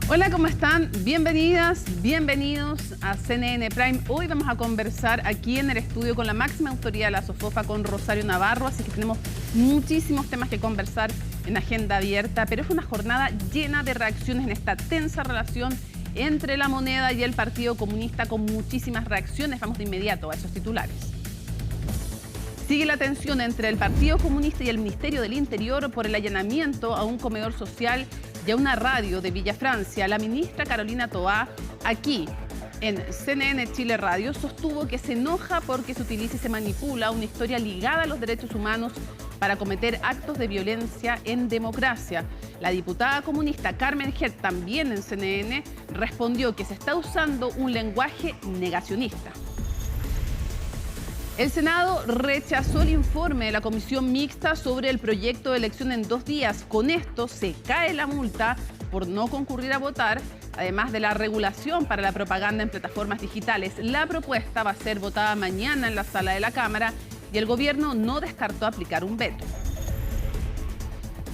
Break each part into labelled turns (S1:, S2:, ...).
S1: Hola, ¿cómo están? Bienvenidas, bienvenidos a CNN Prime. Hoy vamos a conversar aquí en el estudio con la máxima autoridad de la SOFOFA, con Rosario Navarro, así que tenemos muchísimos temas que conversar en agenda abierta, pero es una jornada llena de reacciones en esta tensa relación entre la moneda y el Partido Comunista, con muchísimas reacciones. Vamos de inmediato a esos titulares. Sigue la tensión entre el Partido Comunista y el Ministerio del Interior por el allanamiento a un comedor social y a una radio de Villa Francia. La ministra Carolina Toá, aquí en CNN Chile Radio, sostuvo que se enoja porque se utiliza y se manipula una historia ligada a los derechos humanos para cometer actos de violencia en democracia. La diputada comunista Carmen Gert, también en CNN, respondió que se está usando un lenguaje negacionista. El Senado rechazó el informe de la Comisión Mixta sobre el proyecto de elección en 2 días. Con esto se cae la multa por no concurrir a votar, además de la regulación para la propaganda en plataformas digitales. La propuesta va a ser votada mañana en la sala de la Cámara y el gobierno no descartó aplicar un veto.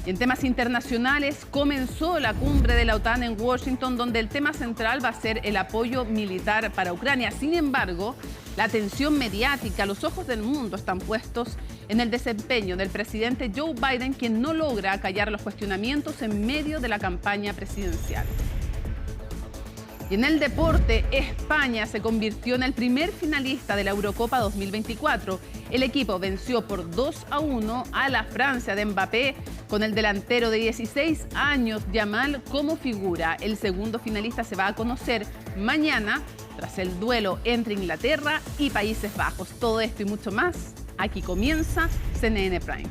S1: Y en temas internacionales, comenzó la cumbre de la OTAN en Washington, donde el tema central va a ser el apoyo militar para Ucrania. Sin embargo, la atención mediática, los ojos del mundo están puestos en el desempeño del presidente Joe Biden, quien no logra acallar los cuestionamientos en medio de la campaña presidencial. Y en el deporte, España se convirtió en el primer finalista de la Eurocopa 2024. El equipo venció por 2-1 a la Francia de Mbappé, con el delantero de 16 años, Yamal, como figura. El segundo finalista se va a conocer mañana, tras el duelo entre Inglaterra y Países Bajos. Todo esto y mucho más, aquí comienza CNN Prime.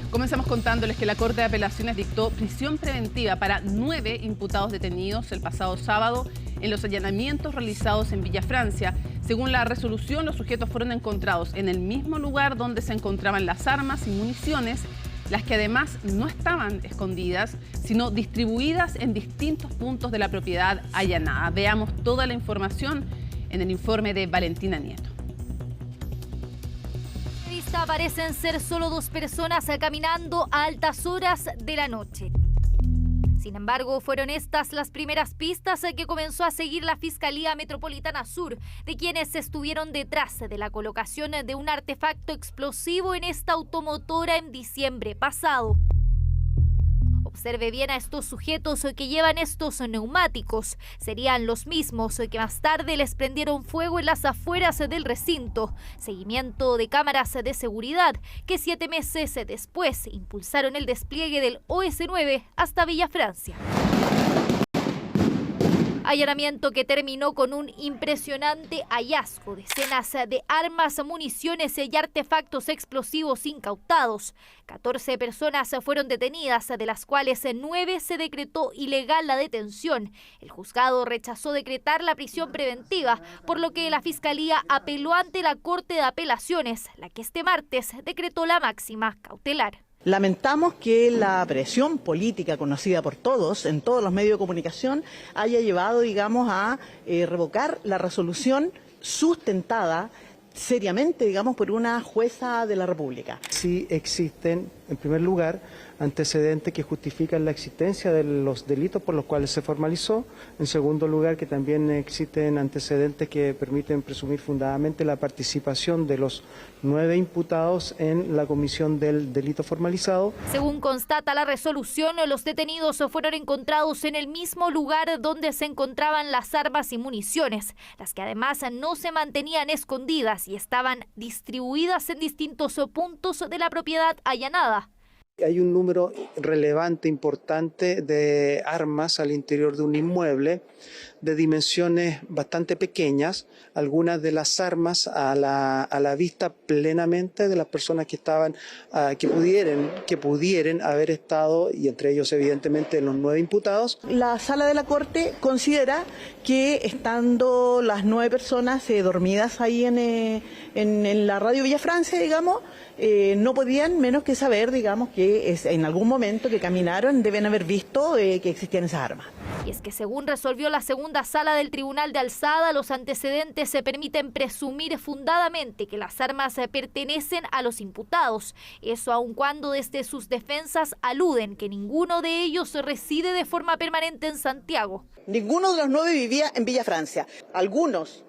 S1: Comenzamos contándoles que la Corte de Apelaciones dictó prisión preventiva para 9 imputados detenidos el pasado sábado en los allanamientos realizados en Villa Francia. Según la resolución, los sujetos fueron encontrados en el mismo lugar donde se encontraban las armas y municiones, las que además no estaban escondidas, sino distribuidas en distintos puntos de la propiedad allanada. Veamos toda la información en el informe de Valentina Nieto.
S2: Parecen ser solo 2 personas caminando a altas horas de la noche. Sin embargo, fueron estas las primeras pistas que comenzó a seguir la Fiscalía Metropolitana Sur, de quienes estuvieron detrás de la colocación de un artefacto explosivo en esta automotora en diciembre pasado. Observe bien a estos sujetos que llevan estos neumáticos. Serían los mismos que más tarde les prendieron fuego en las afueras del recinto. Seguimiento de cámaras de seguridad que 7 meses después impulsaron el despliegue del OS-9 hasta Villa Francia. Allanamiento que terminó con un impresionante hallazgo, decenas de armas, municiones y artefactos explosivos incautados. 14 personas fueron detenidas, de las cuales 9 se decretó ilegal la detención. El juzgado rechazó decretar la prisión preventiva, por lo que la Fiscalía apeló ante la Corte de Apelaciones, la que este martes decretó la máxima cautelar.
S3: Lamentamos que la presión política conocida por todos, en todos los medios de comunicación, haya llevado, a revocar la resolución sustentada seriamente, por una jueza de la República.
S4: Sí existen, en primer lugar, antecedentes que justifican la existencia de los delitos por los cuales se formalizó. En segundo lugar, que también existen antecedentes que permiten presumir fundadamente la participación de los 9 imputados en la comisión del delito formalizado.
S2: Según constata la resolución, los detenidos fueron encontrados en el mismo lugar donde se encontraban las armas y municiones, las que además no se mantenían escondidas y estaban distribuidas en distintos puntos de la propiedad allanada.
S4: Hay un número relevante, importante, de armas al interior de un inmueble de dimensiones bastante pequeñas, algunas de las armas a la vista plenamente de las personas que estaban, que pudieran haber estado, y entre ellos evidentemente los 9 imputados.
S3: La sala de la Corte considera que estando las 9 personas dormidas ahí en la radio Villa Francia, no podían menos que saber, que en algún momento que caminaron deben haber visto que existían esas armas.
S2: Y es que según resolvió la segunda sala del Tribunal de Alzada, los antecedentes se permiten presumir fundadamente que las armas pertenecen a los imputados. Eso aun cuando desde sus defensas aluden que ninguno de ellos reside de forma permanente en Santiago.
S3: Ninguno de los 9 vivía en Villa Francia. Algunos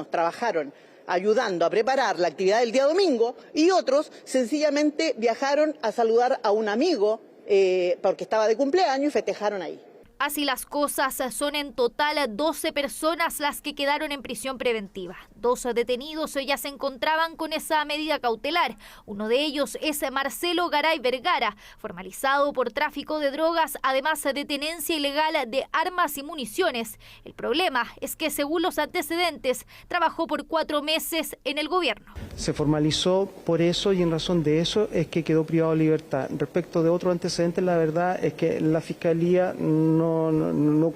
S3: trabajaron ayudando a preparar la actividad del día domingo y otros sencillamente viajaron a saludar a un amigo porque estaba de cumpleaños y festejaron ahí.
S2: Así las cosas, son en total 12 personas las que quedaron en prisión preventiva. 2 detenidos ya se encontraban con esa medida cautelar. Uno de ellos es Marcelo Garay Vergara, formalizado por tráfico de drogas, además de tenencia ilegal de armas y municiones. El problema es que, según los antecedentes, trabajó por 4 meses en el gobierno.
S4: Se formalizó por eso y en razón de eso es que quedó privado de libertad. Respecto de otros antecedentes, la verdad es que la Fiscalía no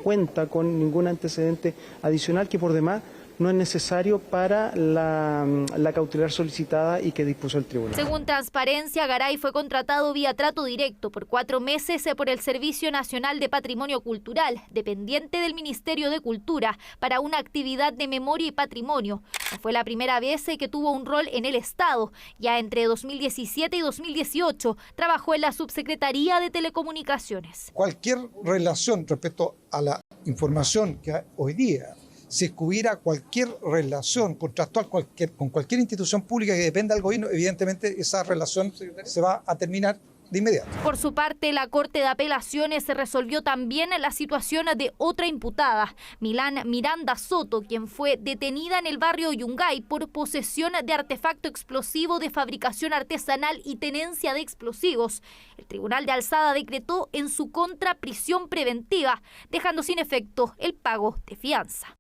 S4: cuenta con ningún antecedente adicional que por demás no es necesario para la cautelar solicitada y que dispuso el tribunal.
S2: Según Transparencia, Garay fue contratado vía trato directo por 4 meses por el Servicio Nacional de Patrimonio Cultural, dependiente del Ministerio de Cultura, para una actividad de memoria y patrimonio. No fue la primera vez que tuvo un rol en el Estado. Ya entre 2017 y 2018 trabajó en la Subsecretaría de Telecomunicaciones.
S5: Cualquier relación respecto a la información que hoy día, si hubiera cualquier relación contractual con cualquier institución pública que dependa del gobierno, evidentemente esa relación se va a terminar de inmediato.
S2: Por su parte, la Corte de Apelaciones resolvió también la situación de otra imputada, Miranda Soto, quien fue detenida en el barrio Yungay por posesión de artefacto explosivo de fabricación artesanal y tenencia de explosivos. El Tribunal de Alzada decretó en su contra prisión preventiva, dejando sin efecto el pago de fianza.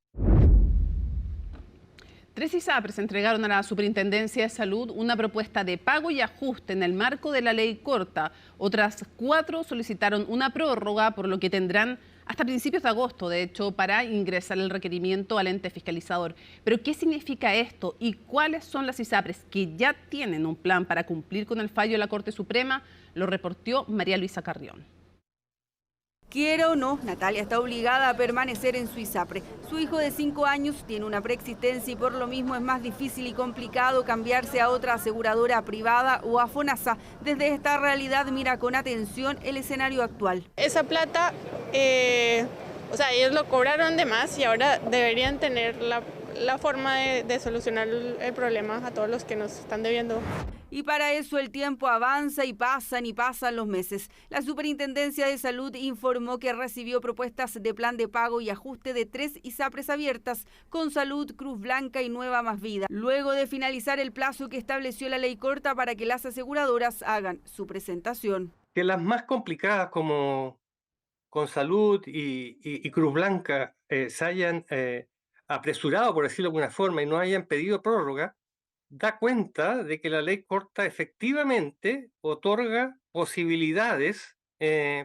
S1: 3 ISAPRES entregaron a la Superintendencia de Salud una propuesta de pago y ajuste en el marco de la ley corta. Otras 4 solicitaron una prórroga, por lo que tendrán hasta principios de agosto, de hecho, para ingresar el requerimiento al ente fiscalizador. Pero, ¿qué significa esto y cuáles son las ISAPRES que ya tienen un plan para cumplir con el fallo de la Corte Suprema? Lo reportó María Luisa Carrión.
S6: Quiera o no, Natalia está obligada a permanecer en su ISAPRE. Su hijo de 5 años tiene una preexistencia y por lo mismo es más difícil y complicado cambiarse a otra aseguradora privada o a FONASA. Desde esta realidad mira con atención el escenario actual.
S7: Esa plata, ellos lo cobraron de más y ahora deberían tener la forma de solucionar el problema a todos los que nos están debiendo.
S6: Y para eso el tiempo avanza y pasan los meses. La Superintendencia de Salud informó que recibió propuestas de plan de pago y ajuste de 3 ISAPRES abiertas con Salud, Cruz Blanca y Nueva Más Vida, luego de finalizar el plazo que estableció la ley corta para que las aseguradoras hagan su presentación.
S8: Que las más complicadas como con Salud y Cruz Blanca se hayan apresurado, por decirlo de alguna forma, y no hayan pedido prórroga, da cuenta de que la ley corta efectivamente otorga posibilidades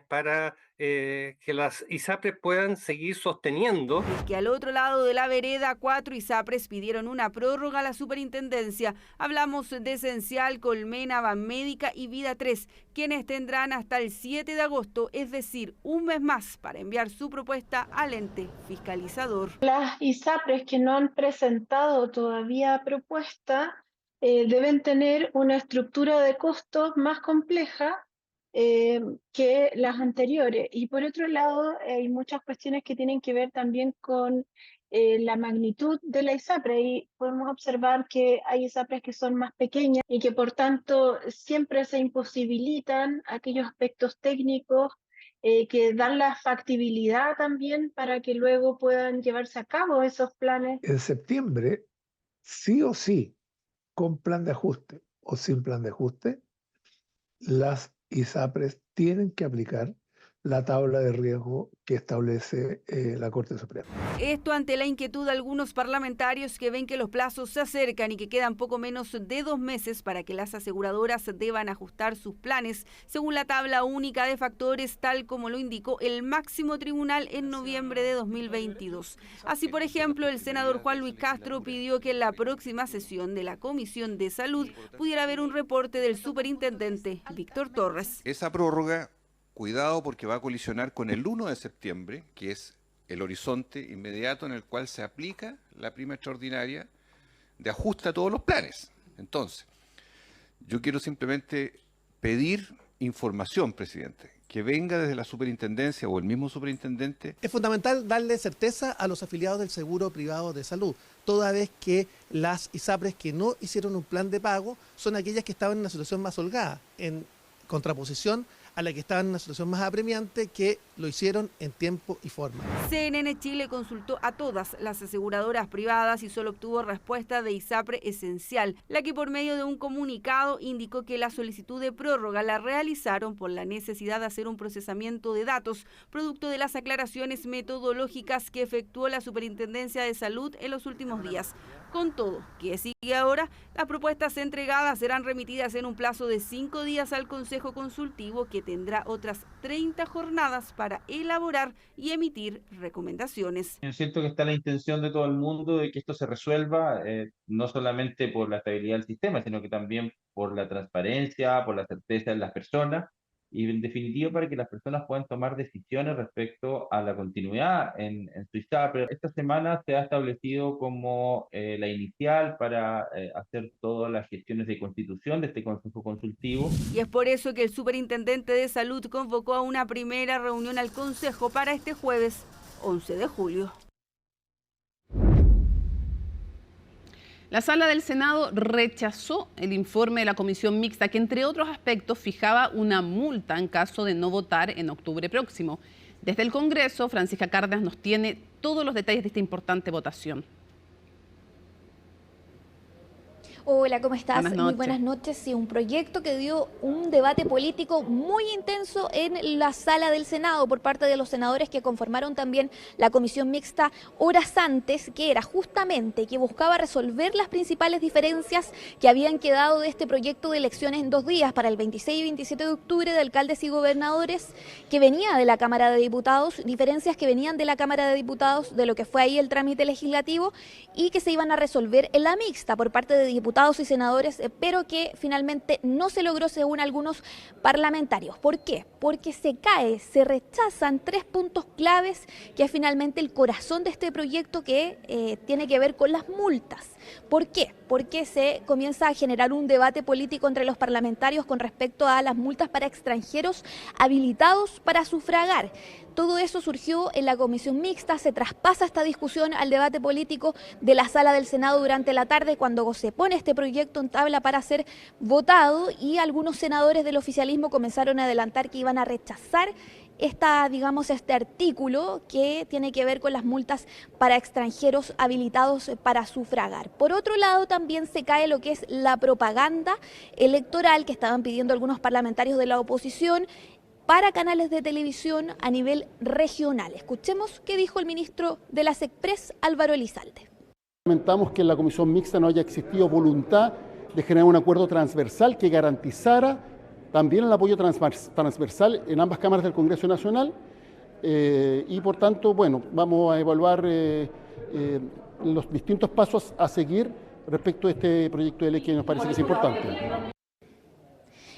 S8: para que las ISAPRES puedan seguir sosteniendo.
S6: Es que al otro lado de la vereda, 4 ISAPRES pidieron una prórroga a la superintendencia. Hablamos de Esencial, Colmena, Banmédica y Vida 3, quienes tendrán hasta el 7 de agosto, es decir, un mes más para enviar su propuesta al ente fiscalizador.
S9: Las ISAPRES que no han presentado todavía propuesta deben tener una estructura de costos más compleja que las anteriores. Y por otro lado, hay muchas cuestiones que tienen que ver también con la magnitud de la ISAPRE, y podemos observar que hay ISAPRES que son más pequeñas y que por tanto siempre se imposibilitan aquellos aspectos técnicos que dan la factibilidad también para que luego puedan llevarse a cabo esos planes.
S10: En septiembre, sí o sí, con plan de ajuste o sin plan de ajuste, las ISAPRES tienen que aplicar la tabla de riesgo que establece la Corte Suprema.
S6: Esto ante la inquietud de algunos parlamentarios que ven que los plazos se acercan y que quedan poco menos de 2 meses para que las aseguradoras deban ajustar sus planes según la tabla única de factores, tal como lo indicó el máximo tribunal en noviembre de 2022. Así, por ejemplo, el senador Juan Luis Castro pidió que en la próxima sesión de la Comisión de Salud pudiera haber un reporte del superintendente Víctor Torres.
S11: Esa prórroga, cuidado, porque va a colisionar con el 1 de septiembre, que es el horizonte inmediato en el cual se aplica la prima extraordinaria de ajuste a todos los planes. Entonces, yo quiero simplemente pedir información, presidente, que venga desde la superintendencia o el mismo superintendente.
S12: Es fundamental darle certeza a los afiliados del seguro privado de salud, toda vez que las ISAPRES que no hicieron un plan de pago son aquellas que estaban en una situación más holgada, en contraposición a la que estaban en una situación más apremiante, que lo hicieron en tiempo y forma.
S6: CNN Chile consultó a todas las aseguradoras privadas y solo obtuvo respuesta de ISAPRE Esencial, la que por medio de un comunicado indicó que la solicitud de prórroga la realizaron por la necesidad de hacer un procesamiento de datos, producto de las aclaraciones metodológicas que efectuó la Superintendencia de Salud en los últimos días. Con todo, ¿qué sigue ahora? Las propuestas entregadas serán remitidas en un plazo de 5 días al Consejo Consultivo, que tendrá otras 30 jornadas para elaborar y emitir recomendaciones.
S13: Yo siento que está la intención de todo el mundo de que esto se resuelva, no solamente por la estabilidad del sistema, sino que también por la transparencia, por la certeza de las personas y en definitiva para que las personas puedan tomar decisiones respecto a la continuidad en su ISAPRE. Esta semana se ha establecido como la inicial para hacer todas las gestiones de constitución de este Consejo Consultivo.
S6: Y es por eso que el Superintendente de Salud convocó a una primera reunión al Consejo para este jueves 11 de julio.
S1: La Sala del Senado rechazó el informe de la Comisión Mixta que, entre otros aspectos, fijaba una multa en caso de no votar en octubre próximo. Desde el Congreso, Francisca Cárdenas nos tiene todos los detalles de esta importante votación.
S14: Hola, ¿cómo estás?
S1: Buenas noches.
S14: Muy buenas noches. Sí, un proyecto que dio un debate político muy intenso en la sala del Senado por parte de los senadores que conformaron también la comisión mixta horas antes, que era justamente que buscaba resolver las principales diferencias que habían quedado de este proyecto de elecciones en 2 días para el 26 y 27 de octubre de alcaldes y gobernadores, que venía de la Cámara de Diputados, diferencias que venían de la Cámara de Diputados, de lo que fue ahí el trámite legislativo, y que se iban a resolver en la mixta por parte de diputados y senadores, pero que finalmente no se logró según algunos parlamentarios. ¿Por qué? Porque se rechazan 3 puntos claves que es finalmente el corazón de este proyecto, que tiene que ver con las multas. ¿Por qué? Porque se comienza a generar un debate político entre los parlamentarios con respecto a las multas para extranjeros habilitados para sufragar. Todo eso surgió en la comisión mixta, se traspasa esta discusión al debate político de la sala del Senado durante la tarde, cuando se pone este proyecto en tabla para ser votado, y algunos senadores del oficialismo comenzaron a adelantar que iban a rechazar este artículo que tiene que ver con las multas para extranjeros habilitados para sufragar. Por otro lado, también se cae lo que es la propaganda electoral que estaban pidiendo algunos parlamentarios de la oposición para canales de televisión a nivel regional. Escuchemos qué dijo el ministro de las Express, Álvaro Elizalde.
S15: Lamentamos que en la comisión mixta no haya existido voluntad de generar un acuerdo transversal que garantizara también el apoyo transversal en ambas cámaras del Congreso Nacional, y por tanto, bueno, vamos a evaluar los distintos pasos a seguir respecto a este proyecto de ley que nos parece que es importante.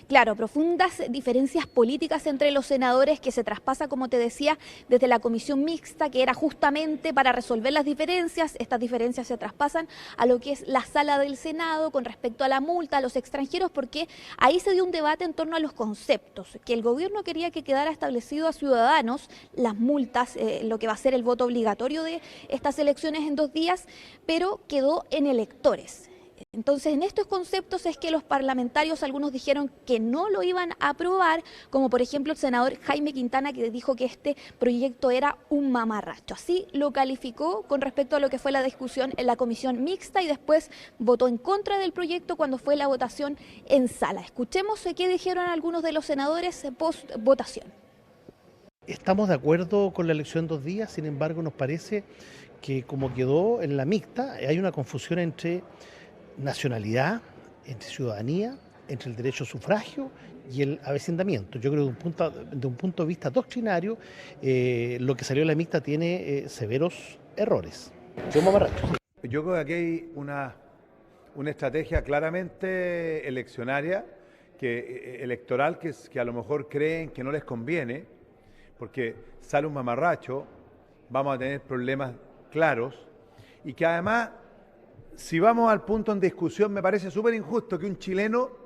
S14: Claro, profundas diferencias políticas entre los senadores que se traspasa, como te decía, desde la comisión mixta, que era justamente para resolver las diferencias. Estas diferencias se traspasan a lo que es la sala del Senado con respecto a la multa a los extranjeros, porque ahí se dio un debate en torno a los conceptos, que el gobierno quería que quedara establecido a ciudadanos las multas, lo que va a ser el voto obligatorio de estas elecciones en 2 días, pero quedó en electores. Entonces, en estos conceptos es que los parlamentarios, algunos dijeron que no lo iban a aprobar, como por ejemplo el senador Jaime Quintana, que dijo que este proyecto era un mamarracho. Así lo calificó con respecto a lo que fue la discusión en la comisión mixta, y después votó en contra del proyecto cuando fue la votación en sala. Escuchemos qué dijeron algunos de los senadores post votación.
S12: Estamos de acuerdo con la elección en 2 días, sin embargo nos parece que como quedó en la mixta, hay una confusión entre nacionalidad, entre ciudadanía, entre el derecho a sufragio y el avecindamiento. Yo creo que de un punto de vista doctrinario, lo que salió de la mixta tiene severos errores.
S16: Yo creo que aquí hay una estrategia claramente eleccionaria, electoral, que a lo mejor creen que no les conviene, porque sale un mamarracho vamos a tener problemas claros y que además, si vamos al punto en discusión, me parece súper injusto que un chileno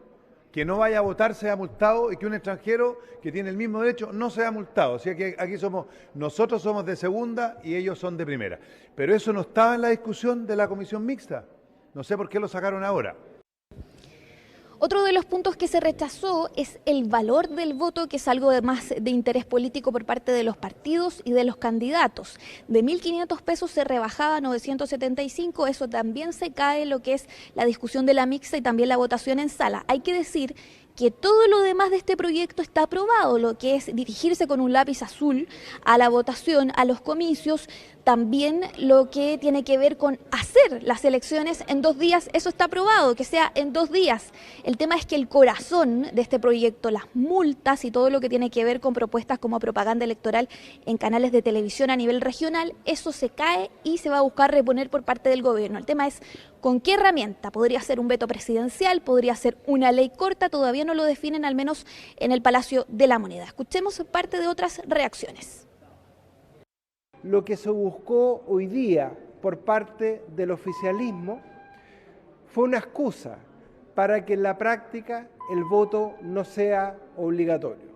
S16: que no vaya a votar sea multado y que un extranjero que tiene el mismo derecho no sea multado. O sea que aquí nosotros somos de segunda y ellos son de primera. Pero eso no estaba en la discusión de la comisión mixta. No sé por qué lo sacaron ahora.
S14: Otro de los puntos que se rechazó es el valor del voto, que es algo de más de interés político por parte de los partidos y de los candidatos. De 1.500 pesos se rebajaba a 975, eso también se cae en lo que es la discusión de la mixta y también la votación en sala. Hay que decir que todo lo demás de este proyecto está aprobado, lo que es dirigirse con un lápiz azul a la votación, a los comicios, también lo que tiene que ver con hacer las elecciones en 2 días, eso está aprobado, que sea en 2 días. El tema es que el corazón de este proyecto, las multas y todo lo que tiene que ver con propuestas como propaganda electoral en canales de televisión a nivel regional, eso se cae y se va a buscar reponer por parte del gobierno. El tema es con qué herramienta. Podría ser un veto presidencial, podría ser una ley corta, todavía no lo definen, al menos en el Palacio de la Moneda. Escuchemos parte de otras reacciones.
S17: Lo que se buscó hoy día por parte del oficialismo fue una excusa para que en la práctica el voto no sea obligatorio.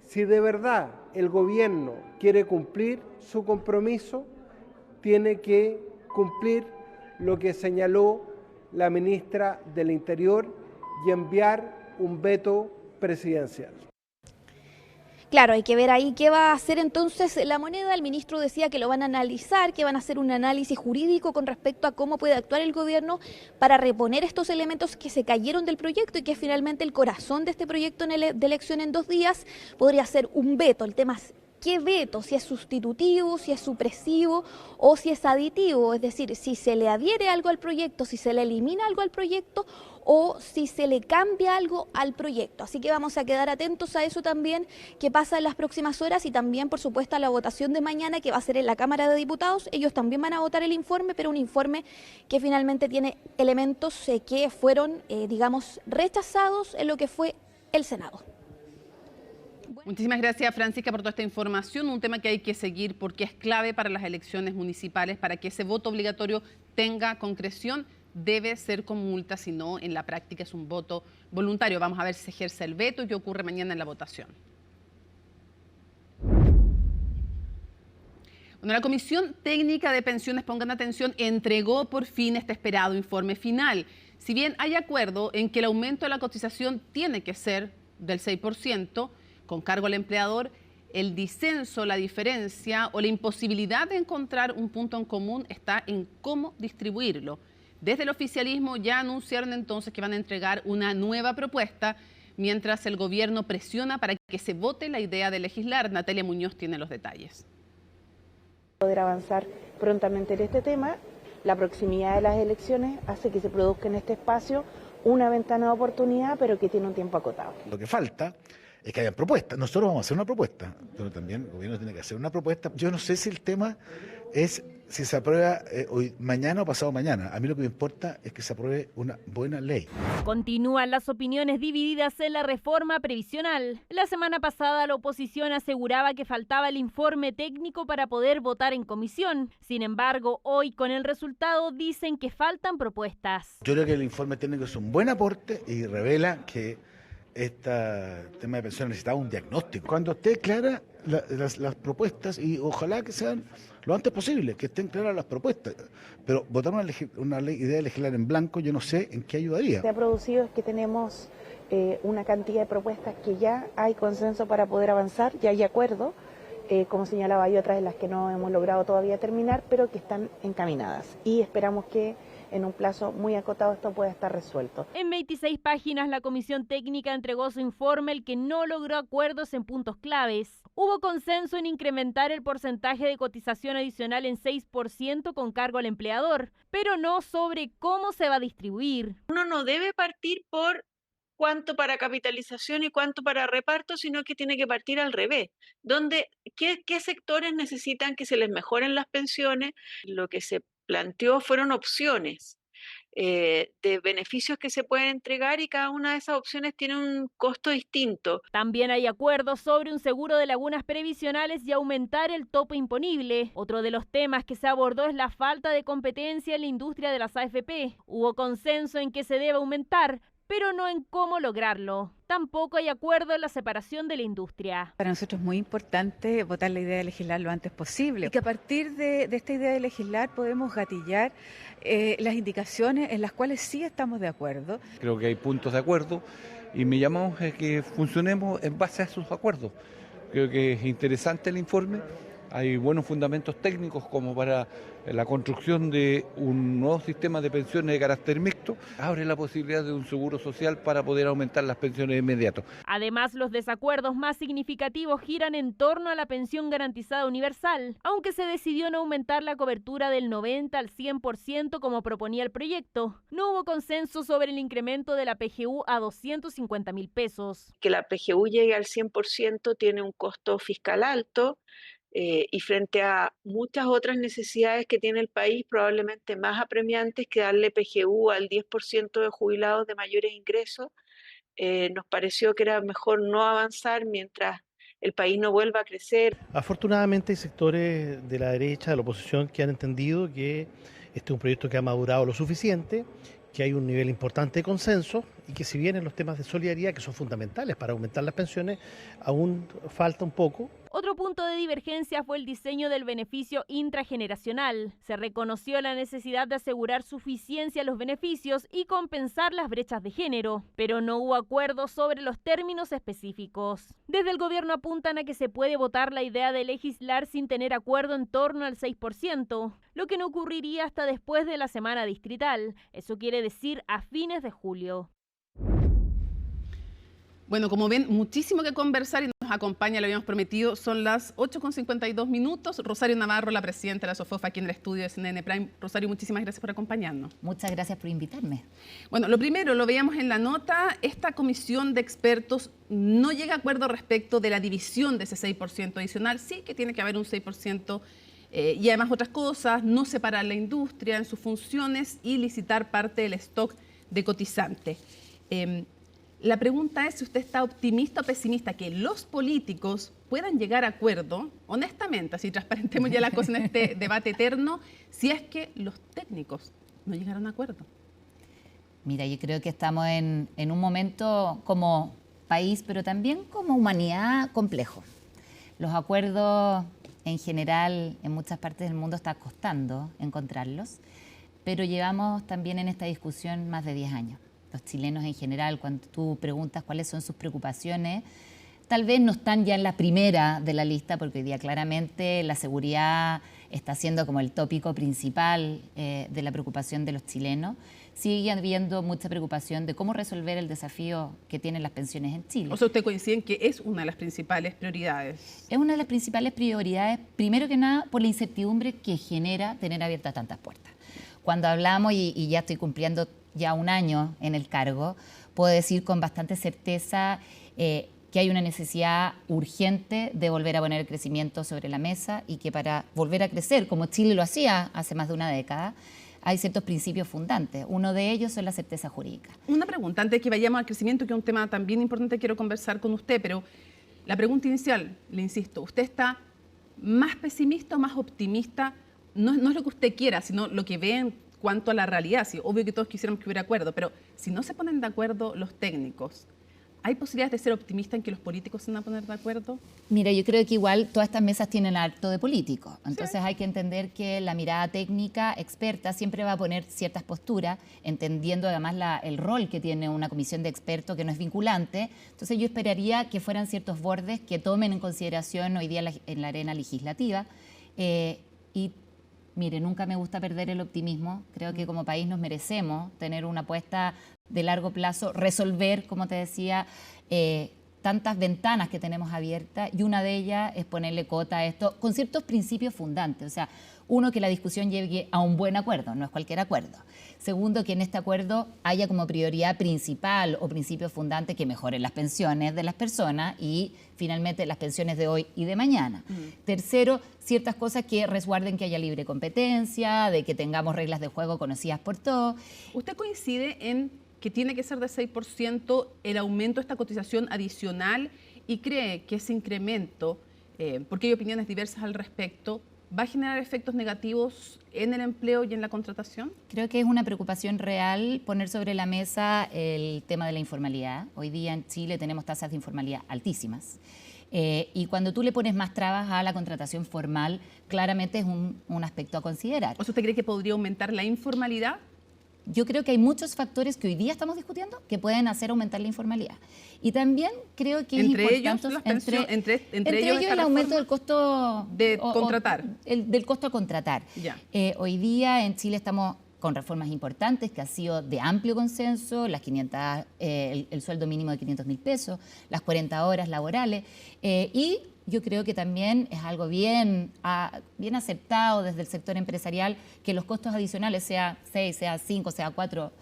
S17: Si de verdad el gobierno quiere cumplir su compromiso, tiene que cumplir lo que señaló la ministra del Interior y enviar un veto presidencial.
S14: Claro, hay que ver ahí qué va a hacer entonces la Moneda. El ministro decía que lo van a analizar, que van a hacer un análisis jurídico con respecto a cómo puede actuar el gobierno para reponer estos elementos que se cayeron del proyecto y que finalmente el corazón de este proyecto de elección en 2 días podría ser un veto. El tema es qué veto, si es sustitutivo, si es supresivo o si es aditivo, es decir, si se le adhiere algo al proyecto, si se le elimina algo al proyecto o si se le cambia algo al proyecto. Así que vamos a quedar atentos a eso también, que pasa en las próximas horas y también, por supuesto, a la votación de mañana que va a ser en la Cámara de Diputados. Ellos también van a votar el informe, pero un informe que finalmente tiene elementos que fueron, digamos, rechazados en lo que fue el Senado.
S1: Muchísimas gracias, Francisca, por toda esta información. Un tema que hay que seguir porque es clave para las elecciones municipales, para que ese voto obligatorio tenga concreción. Debe ser con multa, si no, en la práctica es un voto voluntario. Vamos a ver si se ejerce el veto y qué ocurre mañana en la votación. Bueno, la Comisión Técnica de Pensiones, pongan atención, entregó por fin este esperado informe final. Si bien hay acuerdo en que el aumento de la cotización tiene que ser del 6%, con cargo al empleador, el disenso, la diferencia o la imposibilidad de encontrar un punto en común está en cómo distribuirlo. Desde el oficialismo ya anunciaron entonces que van a entregar una nueva propuesta, mientras el gobierno presiona para que se vote la idea de legislar. Natalia Muñoz tiene los detalles.
S18: Poder avanzar prontamente en este tema, la proximidad de las elecciones hace que se produzca en este espacio una ventana de oportunidad, pero que tiene un tiempo acotado.
S19: Lo que falta es que hayan propuestas. Nosotros vamos a hacer una propuesta, pero también el gobierno tiene que hacer una propuesta. Yo no sé si el tema es si se aprueba hoy, mañana o pasado mañana. A mí lo que me importa es que se apruebe una buena ley.
S20: Continúan las opiniones divididas en la reforma previsional. La semana pasada la oposición aseguraba que faltaba el informe técnico para poder votar en comisión. Sin embargo, hoy con el resultado dicen que faltan propuestas.
S19: Yo creo que el informe técnico es un buen aporte y revela que este tema de pensiones necesitaba un diagnóstico. Cuando esté clara las propuestas, y ojalá que sean lo antes posible, que estén claras las propuestas, pero votar una idea de legislar en blanco, yo no sé en qué ayudaría.
S18: Lo que ha producido es que tenemos una cantidad de propuestas que ya hay consenso para poder avanzar, ya hay acuerdo, como señalaba, hay otras en las que no hemos logrado todavía terminar, pero que están encaminadas y esperamos que en un plazo muy acotado esto pueda estar resuelto.
S20: En 26 páginas la Comisión Técnica entregó su informe, el que no logró acuerdos en puntos claves. Hubo consenso en incrementar el porcentaje de cotización adicional en 6% con cargo al empleador, pero no sobre cómo se va a distribuir.
S21: Uno no debe partir por cuánto para capitalización y cuánto para reparto, sino que tiene que partir al revés, donde qué sectores necesitan que se les mejoren las pensiones. Lo que se planteó fueron opciones de beneficios que se pueden entregar y cada una de esas opciones tiene un costo distinto.
S20: También hay acuerdos sobre un seguro de lagunas previsionales y aumentar el tope imponible. Otro de los temas que se abordó es la falta de competencia en la industria de las AFP. Hubo consenso en que se debe aumentar, pero no en cómo lograrlo. Tampoco hay acuerdo en la separación de la industria.
S3: Para nosotros es muy importante votar la idea de legislar lo antes posible y que a partir de esta idea de legislar podemos gatillar las indicaciones en las cuales sí estamos de acuerdo.
S22: Creo que hay puntos de acuerdo y me llamamos a que funcionemos en base a esos acuerdos. Creo que es interesante el informe. Hay buenos fundamentos técnicos como para la construcción de un nuevo sistema de pensiones de carácter mixto. Abre la posibilidad de un seguro social para poder aumentar las pensiones de inmediato.
S20: Además, los desacuerdos más significativos giran en torno a la pensión garantizada universal, aunque se decidió no aumentar la cobertura del 90 al 100% como proponía el proyecto. No hubo consenso sobre el incremento de la PGU a 250.000 pesos.
S21: Que la PGU llegue al 100% tiene un costo fiscal alto. Y frente a muchas otras necesidades que tiene el país, probablemente más apremiantes que darle PGU al 10% de jubilados de mayores ingresos, nos pareció que era mejor no avanzar mientras el país no vuelva a crecer.
S12: Afortunadamente hay sectores de la derecha, de la oposición, que han entendido que este es un proyecto que ha madurado lo suficiente, que hay un nivel importante de consenso y que si bien en los temas de solidaridad, que son fundamentales para aumentar las pensiones, aún falta un poco.
S20: Otro punto de divergencia fue el diseño del beneficio intrageneracional. Se reconoció la necesidad de asegurar suficiencia a los beneficios y compensar las brechas de género, pero no hubo acuerdo sobre los términos específicos. Desde el gobierno apuntan a que se puede votar la idea de legislar sin tener acuerdo en torno al 6%, lo que no ocurriría hasta después de la semana distrital. Eso quiere decir a fines de julio.
S1: Bueno, como ven, muchísimo que conversar y nos acompaña, lo habíamos prometido, son las 8:52. Rosario Navarro, la presidenta de la SOFOF aquí en el estudio de CNN Prime. Rosario, muchísimas gracias por acompañarnos.
S23: Muchas gracias por invitarme.
S1: Bueno, lo primero, lo veíamos en la nota, esta comisión de expertos no llega a acuerdo respecto de la división de ese 6% adicional. Sí que tiene que haber un 6% y además otras cosas, no separar la industria en sus funciones y licitar parte del stock de cotizantes. La pregunta es si usted está optimista o pesimista que los políticos puedan llegar a acuerdo, honestamente, así transparentemos ya la cosa en este debate eterno, si es que los técnicos no llegaron a acuerdo.
S23: Mira, yo creo que estamos en un momento como país, pero también como humanidad complejo. Los acuerdos en general en muchas partes del mundo está costando encontrarlos, pero llevamos también en esta discusión más de 10 años. Los chilenos en general, cuando tú preguntas cuáles son sus preocupaciones, tal vez no están ya en la primera de la lista, porque hoy día claramente la seguridad está siendo como el tópico principal de la preocupación de los chilenos. Sigue habiendo mucha preocupación de cómo resolver el desafío que tienen las pensiones en Chile.
S1: O sea, ¿usted coincide en que es una de las principales prioridades?
S23: Es una de las principales prioridades, primero que nada, por la incertidumbre que genera tener abiertas tantas puertas. Cuando hablamos, y ya estoy cumpliendo ya un año en el cargo, puedo decir con bastante certeza que hay una necesidad urgente de volver a poner el crecimiento sobre la mesa y que para volver a crecer, como Chile lo hacía hace más de una década, hay ciertos principios fundantes. Uno de ellos es la certeza jurídica.
S1: Una pregunta, antes de que vayamos al crecimiento, que es un tema también importante que quiero conversar con usted, pero la pregunta inicial, le insisto, ¿usted está más pesimista o más optimista? No es lo que usted quiera, sino lo que ve en cuanto a la realidad. Sí, obvio que todos quisiéramos que hubiera acuerdo, pero si no se ponen de acuerdo los técnicos, ¿hay posibilidades de ser optimista en que los políticos se van a poner de acuerdo?
S23: Mira, yo creo que igual todas estas mesas tienen harto de políticos. Entonces hay que entender que la mirada técnica, experta, siempre va a poner ciertas posturas, entendiendo además el rol que tiene una comisión de expertos que no es vinculante. Entonces yo esperaría que fueran ciertos bordes que tomen en consideración hoy día en la arena legislativa. Y mire, nunca me gusta perder el optimismo. Creo que como país nos merecemos tener una apuesta de largo plazo, resolver, como te decía, tantas ventanas que tenemos abiertas y una de ellas es ponerle cota a esto con ciertos principios fundantes. O sea, uno, que la discusión llegue a un buen acuerdo, no es cualquier acuerdo. Segundo, que en este acuerdo haya como prioridad principal o principio fundante que mejoren las pensiones de las personas y finalmente las pensiones de hoy y de mañana. Tercero, ciertas cosas que resguarden que haya libre competencia, de que tengamos reglas de juego conocidas por todos.
S1: ¿Usted coincide en que tiene que ser de 6% el aumento de esta cotización adicional y cree que ese incremento, porque hay opiniones diversas al respecto, va a generar efectos negativos en el empleo y en la contratación?
S23: Creo que es una preocupación real poner sobre la mesa el tema de la informalidad. Hoy día en Chile tenemos tasas de informalidad altísimas. Y cuando tú le pones más trabas a la contratación formal, claramente es un aspecto a considerar.
S1: ¿O sea, usted cree que podría aumentar la informalidad?
S23: Yo creo que hay muchos factores que hoy día estamos discutiendo que pueden hacer aumentar la informalidad. Y también creo que
S1: entre
S23: es
S1: ellos,
S23: importante...
S1: entre ellos
S23: el aumento del costo...
S1: de contratar.
S23: Del costo a contratar.
S1: Ya.
S23: Hoy día en Chile estamos con reformas importantes que ha sido de amplio consenso, las 500, el sueldo mínimo de 500.000 pesos, las 40 horas laborales, y yo creo que también es algo bien aceptado desde el sector empresarial que los costos adicionales, sea 6, sea 5, sea 4,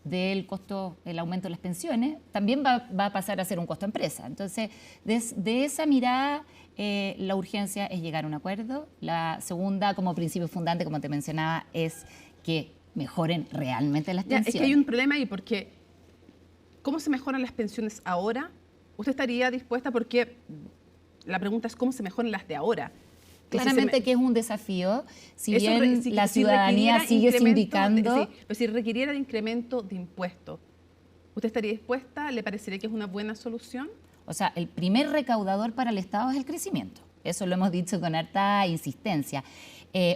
S23: del costo, el aumento de las pensiones, también va a pasar a ser un costo empresa. Entonces, de esa mirada, la urgencia es llegar a un acuerdo. La segunda, como principio fundante, como te mencionaba, es que mejoren realmente las pensiones.
S1: Es que hay un problema ahí, porque ¿cómo se mejoran las pensiones ahora? ¿Usted estaría dispuesta? Porque la pregunta es cómo se mejoran las de ahora.
S23: Claramente que es un desafío, si bien la ciudadanía sigue sindicando.
S1: Pero si requiriera de incremento de impuestos, ¿usted estaría dispuesta? ¿Le parecería que es una buena solución?
S23: O sea, el primer recaudador para el Estado es el crecimiento. Eso lo hemos dicho con harta insistencia.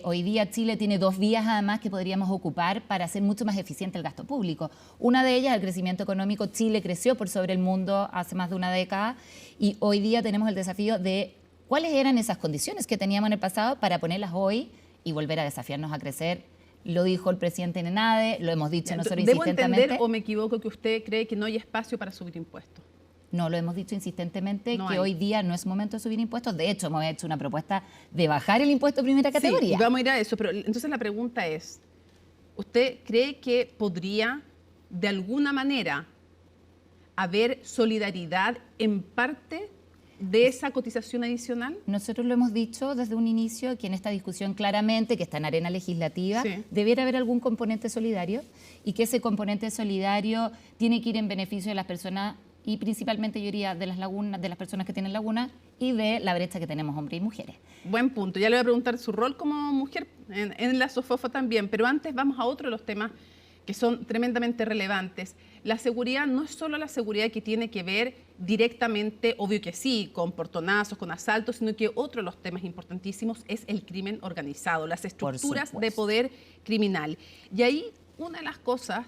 S23: Hoy día Chile tiene 2 vías además que podríamos ocupar para hacer mucho más eficiente el gasto público. Una de ellas, el crecimiento económico. Chile creció por sobre el mundo hace más de una década y hoy día tenemos el desafío de cuáles eran esas condiciones que teníamos en el pasado para ponerlas hoy y volver a desafiarnos a crecer. Lo dijo el presidente en ENADE, lo hemos dicho nosotros insistentemente.
S1: ¿Debo entender o me equivoco que usted cree que no hay espacio para subir impuestos?
S23: No, lo hemos dicho insistentemente que hoy día no es momento de subir impuestos. De hecho, hemos hecho una propuesta de bajar el impuesto de primera categoría.
S1: Sí, vamos a ir a eso, pero entonces la pregunta es, ¿usted cree que podría de alguna manera haber solidaridad en parte de esa cotización adicional?
S23: Nosotros lo hemos dicho desde un inicio, que en esta discusión claramente, que está en arena legislativa, debiera haber algún componente solidario y que ese componente solidario tiene que ir en beneficio de las personas y principalmente, yo diría, de las lagunas, de las personas que tienen lagunas y de la brecha que tenemos hombres y mujeres.
S1: Buen punto. Ya le voy a preguntar su rol como mujer en la SOFOFA también, pero antes vamos a otro de los temas que son tremendamente relevantes. La seguridad no es solo la seguridad que tiene que ver directamente, obvio que sí, con portonazos, con asaltos, sino que otro de los temas importantísimos es el crimen organizado, las estructuras de poder criminal. Y ahí una de las cosas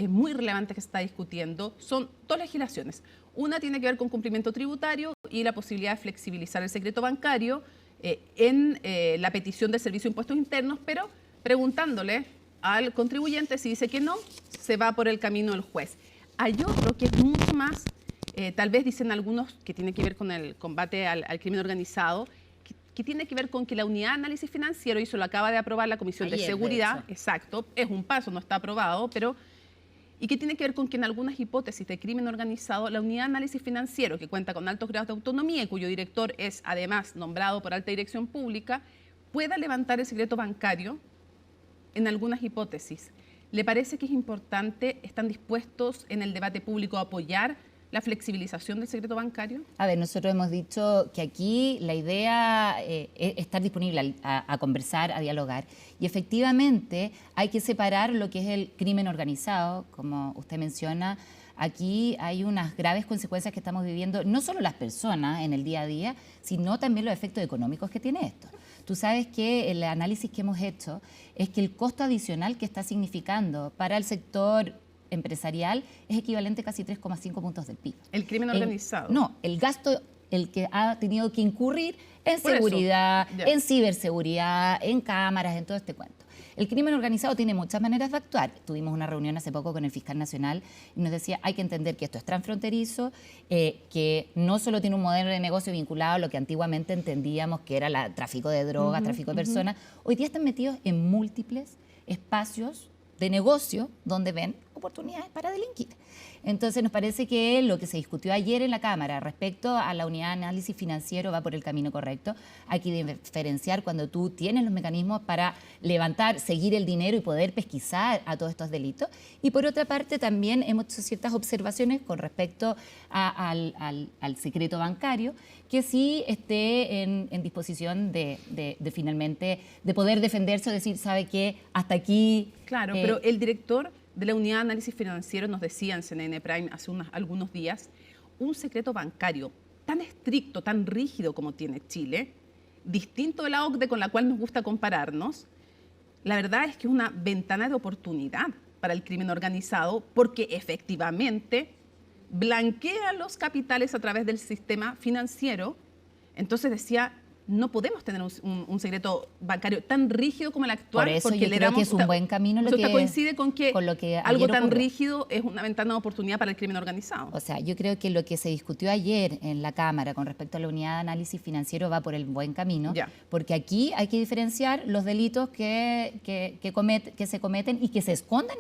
S1: muy relevante que se está discutiendo son 2 legislaciones. Una tiene que ver con cumplimiento tributario y la posibilidad de flexibilizar el secreto bancario en la petición del Servicio de Impuestos Internos, pero preguntándole al contribuyente si dice que no, se va por el camino del juez. Hay otro que es mucho más, tal vez dicen algunos, que tiene que ver con el combate al crimen organizado, que tiene que ver con que la Unidad de Análisis Financiero, y eso lo acaba de aprobar la Comisión de Seguridad, exacto, es un paso, no está aprobado, pero... y que tiene que ver con que en algunas hipótesis de crimen organizado, la Unidad de Análisis Financiero, que cuenta con altos grados de autonomía y cuyo director es además nombrado por alta dirección pública, pueda levantar el secreto bancario en algunas hipótesis. ¿Le parece que es importante, están dispuestos en el debate público a apoyar la flexibilización del secreto bancario?
S23: A ver, nosotros hemos dicho que aquí la idea es estar disponible a conversar, a dialogar. Y efectivamente hay que separar lo que es el crimen organizado, como usted menciona. Aquí hay unas graves consecuencias que estamos viviendo, no solo las personas en el día a día, sino también los efectos económicos que tiene esto. Tú sabes que el análisis que hemos hecho es que el costo adicional que está significando para el sector empresarial es equivalente a casi 3,5 puntos del PIB.
S1: ¿El crimen organizado?
S23: No, el gasto el que ha tenido que incurrir en seguridad, en ciberseguridad, en cámaras, en todo este cuento. El crimen organizado tiene muchas maneras de actuar. Tuvimos una reunión hace poco con el fiscal nacional y nos decía, hay que entender que esto es transfronterizo, que no solo tiene un modelo de negocio vinculado a lo que antiguamente entendíamos que era el tráfico de drogas, tráfico de personas. Hoy día están metidos en múltiples espacios de negocio donde ven oportunidades para delinquir. Entonces nos parece que lo que se discutió ayer en la Cámara respecto a la unidad de análisis financiero va por el camino correcto. Hay que diferenciar cuando tú tienes los mecanismos para levantar, seguir el dinero y poder pesquisar a todos estos delitos. Y por otra parte también hemos hecho ciertas observaciones con respecto al secreto bancario, que sí esté en disposición de finalmente de poder defenderse o decir, sabe que hasta aquí...
S1: Claro, pero el director de la Unidad de Análisis Financiero nos decía en CNN Prime hace algunos días, un secreto bancario tan estricto, tan rígido como tiene Chile, distinto de la OCDE con la cual nos gusta compararnos, la verdad es que es una ventana de oportunidad para el crimen organizado porque efectivamente blanquea los capitales a través del sistema financiero. Entonces decía, no podemos tener un secreto bancario tan rígido como el actual.
S23: Por eso
S1: porque
S23: yo creo que es un buen camino lo que
S1: coincide con lo que algo tan
S23: ocurrió.
S1: rígido es una ventana de oportunidad para el crimen organizado.
S23: O sea, yo creo que lo que se discutió ayer en la Cámara con respecto a la unidad de análisis financiero va por el buen camino, porque aquí hay que diferenciar los delitos que se cometen y que se esconden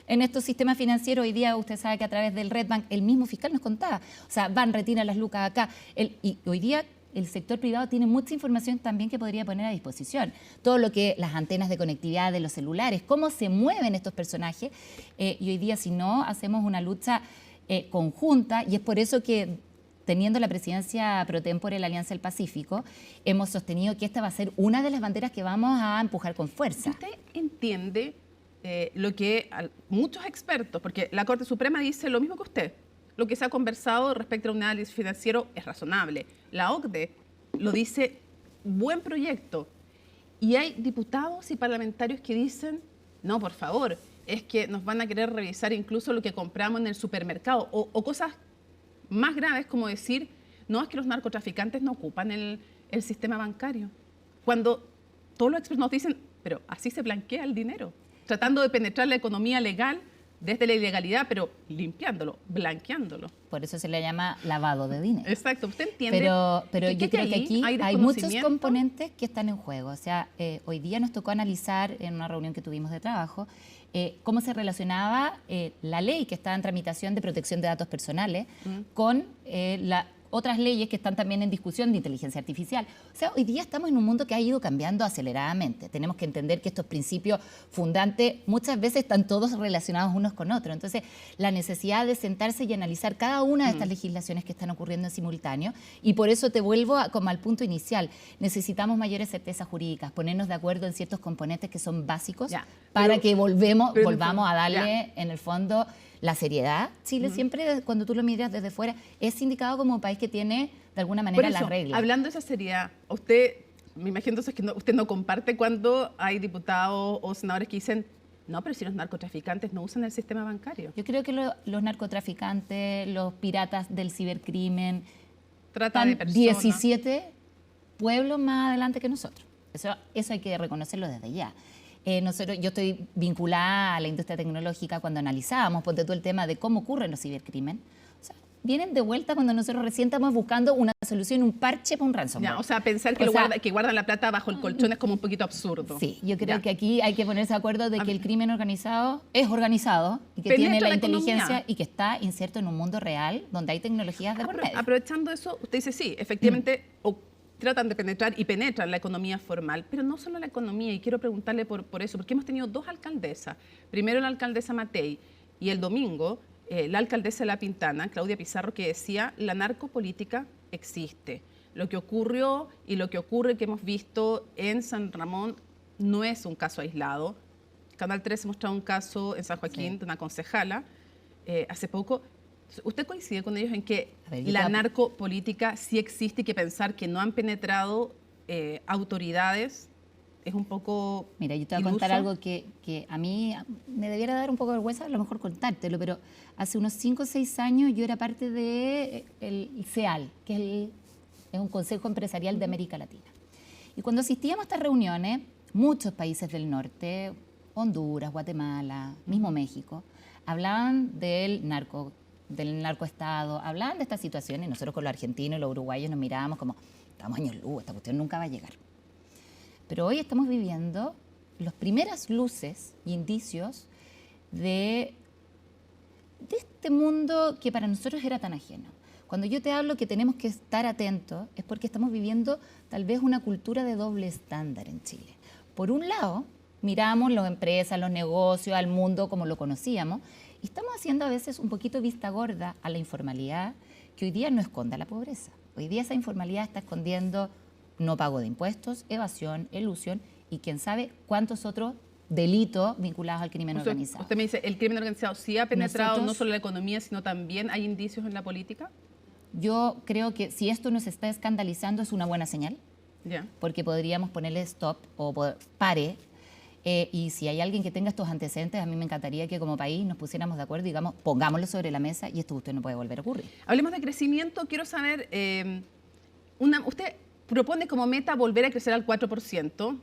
S23: en estos sistemas financieros. Hoy día usted sabe que a través del Redbank el mismo fiscal nos contaba, o sea, retiran las lucas acá, y hoy día el sector privado tiene mucha información también que podría poner a disposición. Todo lo que las antenas de conectividad de los celulares, cómo se mueven estos personajes. Y hoy día, si no, hacemos una lucha conjunta, y es por eso que, teniendo la presidencia pro tempore de la Alianza del Pacífico, hemos sostenido que esta va a ser una de las banderas que vamos a empujar con fuerza.
S1: ¿Usted entiende lo que muchos expertos, porque la Corte Suprema dice lo mismo que usted? Lo que se ha conversado respecto a un análisis financiero es razonable. La OCDE lo dice, buen proyecto. Y hay diputados y parlamentarios que dicen, no, por favor, es que nos van a querer revisar incluso lo que compramos en el supermercado. O cosas más graves como decir, no, es que los narcotraficantes no ocupan el sistema bancario. Cuando todos los expertos nos dicen, pero así se blanquea el dinero, tratando de penetrar la economía legal desde la ilegalidad, pero limpiándolo, blanqueándolo.
S23: Por eso se le llama lavado de dinero.
S1: Exacto, ¿usted entiende?
S23: Pero yo creo que aquí hay muchos componentes que están en juego. O sea, hoy día nos tocó analizar en una reunión que tuvimos de trabajo cómo se relacionaba la ley que está en tramitación de protección de datos personales con otras leyes que están también en discusión de inteligencia artificial. O sea, hoy día estamos en un mundo que ha ido cambiando aceleradamente. Tenemos que entender que estos principios fundantes muchas veces están todos relacionados unos con otros. Entonces, la necesidad de sentarse y analizar cada una de estas legislaciones que están ocurriendo en simultáneo, y por eso te vuelvo como al punto inicial. Necesitamos mayores certezas jurídicas, ponernos de acuerdo en ciertos componentes que son básicos para que volvamos a darle, en el fondo, la seriedad. Chile siempre, cuando tú lo miras desde fuera, es indicado como un país que tiene, de alguna manera, las reglas.
S1: Hablando de esa seriedad, usted, me imagino entonces que usted no comparte cuando hay diputados o senadores que dicen, no, pero si los narcotraficantes no usan el sistema bancario.
S23: Yo creo que los narcotraficantes, los piratas del cibercrimen,
S1: trata de personas,
S23: 17 pueblos más adelante que nosotros. Eso hay que reconocerlo desde ya. Yo estoy vinculada a la industria tecnológica cuando analizábamos, ponte tú el tema de cómo ocurren los cibercrímenes. O sea, vienen de vuelta cuando nosotros recién estamos buscando una solución, un parche para un ransomware.
S1: O sea, pensar que, que guardan la plata bajo el colchón es como un poquito absurdo.
S23: Sí, yo creo que aquí hay que ponerse de acuerdo de que el crimen organizado es organizado y que tiene la inteligencia y que está inserto en un mundo real donde hay tecnologías de por medio.
S1: Aprovechando eso, usted dice sí, efectivamente, tratan de penetrar y penetran la economía formal, pero no solo la economía, y quiero preguntarle por eso, porque hemos tenido dos alcaldesas. Primero la alcaldesa Matei y el domingo la alcaldesa de La Pintana, Claudia Pizarro, que decía la narcopolítica existe. Lo que ocurrió y lo que ocurre que hemos visto en San Ramón no es un caso aislado. Canal 13 mostrado un caso en San Joaquín de una concejala hace poco. ¿Usted coincide con ellos en que la narcopolítica sí existe y que pensar que no han penetrado autoridades es un poco
S23: Mira, yo te voy a contar algo que a mí me debiera dar un poco de vergüenza, a lo mejor contártelo, pero hace unos 5 o 6 años yo era parte del CEAL, que es un consejo empresarial de América Latina. Y cuando asistíamos a estas reuniones, muchos países del norte, Honduras, Guatemala, mismo México, hablaban del narcoestado, hablaban de estas situaciones, y nosotros con los argentinos y los uruguayos nos mirábamos como, estamos años luz, esta cuestión nunca va a llegar. Pero hoy estamos viviendo las primeras luces y indicios de este mundo que para nosotros era tan ajeno. Cuando yo te hablo que tenemos que estar atentos, es porque estamos viviendo tal vez una cultura de doble estándar en Chile. Por un lado, miramos las empresas, los negocios, al mundo como lo conocíamos, y estamos haciendo a veces un poquito vista gorda a la informalidad, que hoy día no esconde la pobreza. Hoy día esa informalidad está escondiendo no pago de impuestos, evasión, elusión y quién sabe cuántos otros delitos vinculados al crimen organizado.
S1: Usted me dice, ¿el crimen organizado sí ha penetrado no solo la economía, sino también hay indicios en la política?
S23: Yo creo que si esto nos está escandalizando es una buena señal, porque podríamos ponerle stop o pare, y si hay alguien que tenga estos antecedentes, a mí me encantaría que como país nos pusiéramos de acuerdo y digamos, pongámoslo sobre la mesa y esto usted no puede volver a ocurrir.
S1: Hablemos de crecimiento, quiero saber, usted propone como meta volver a crecer al 4%,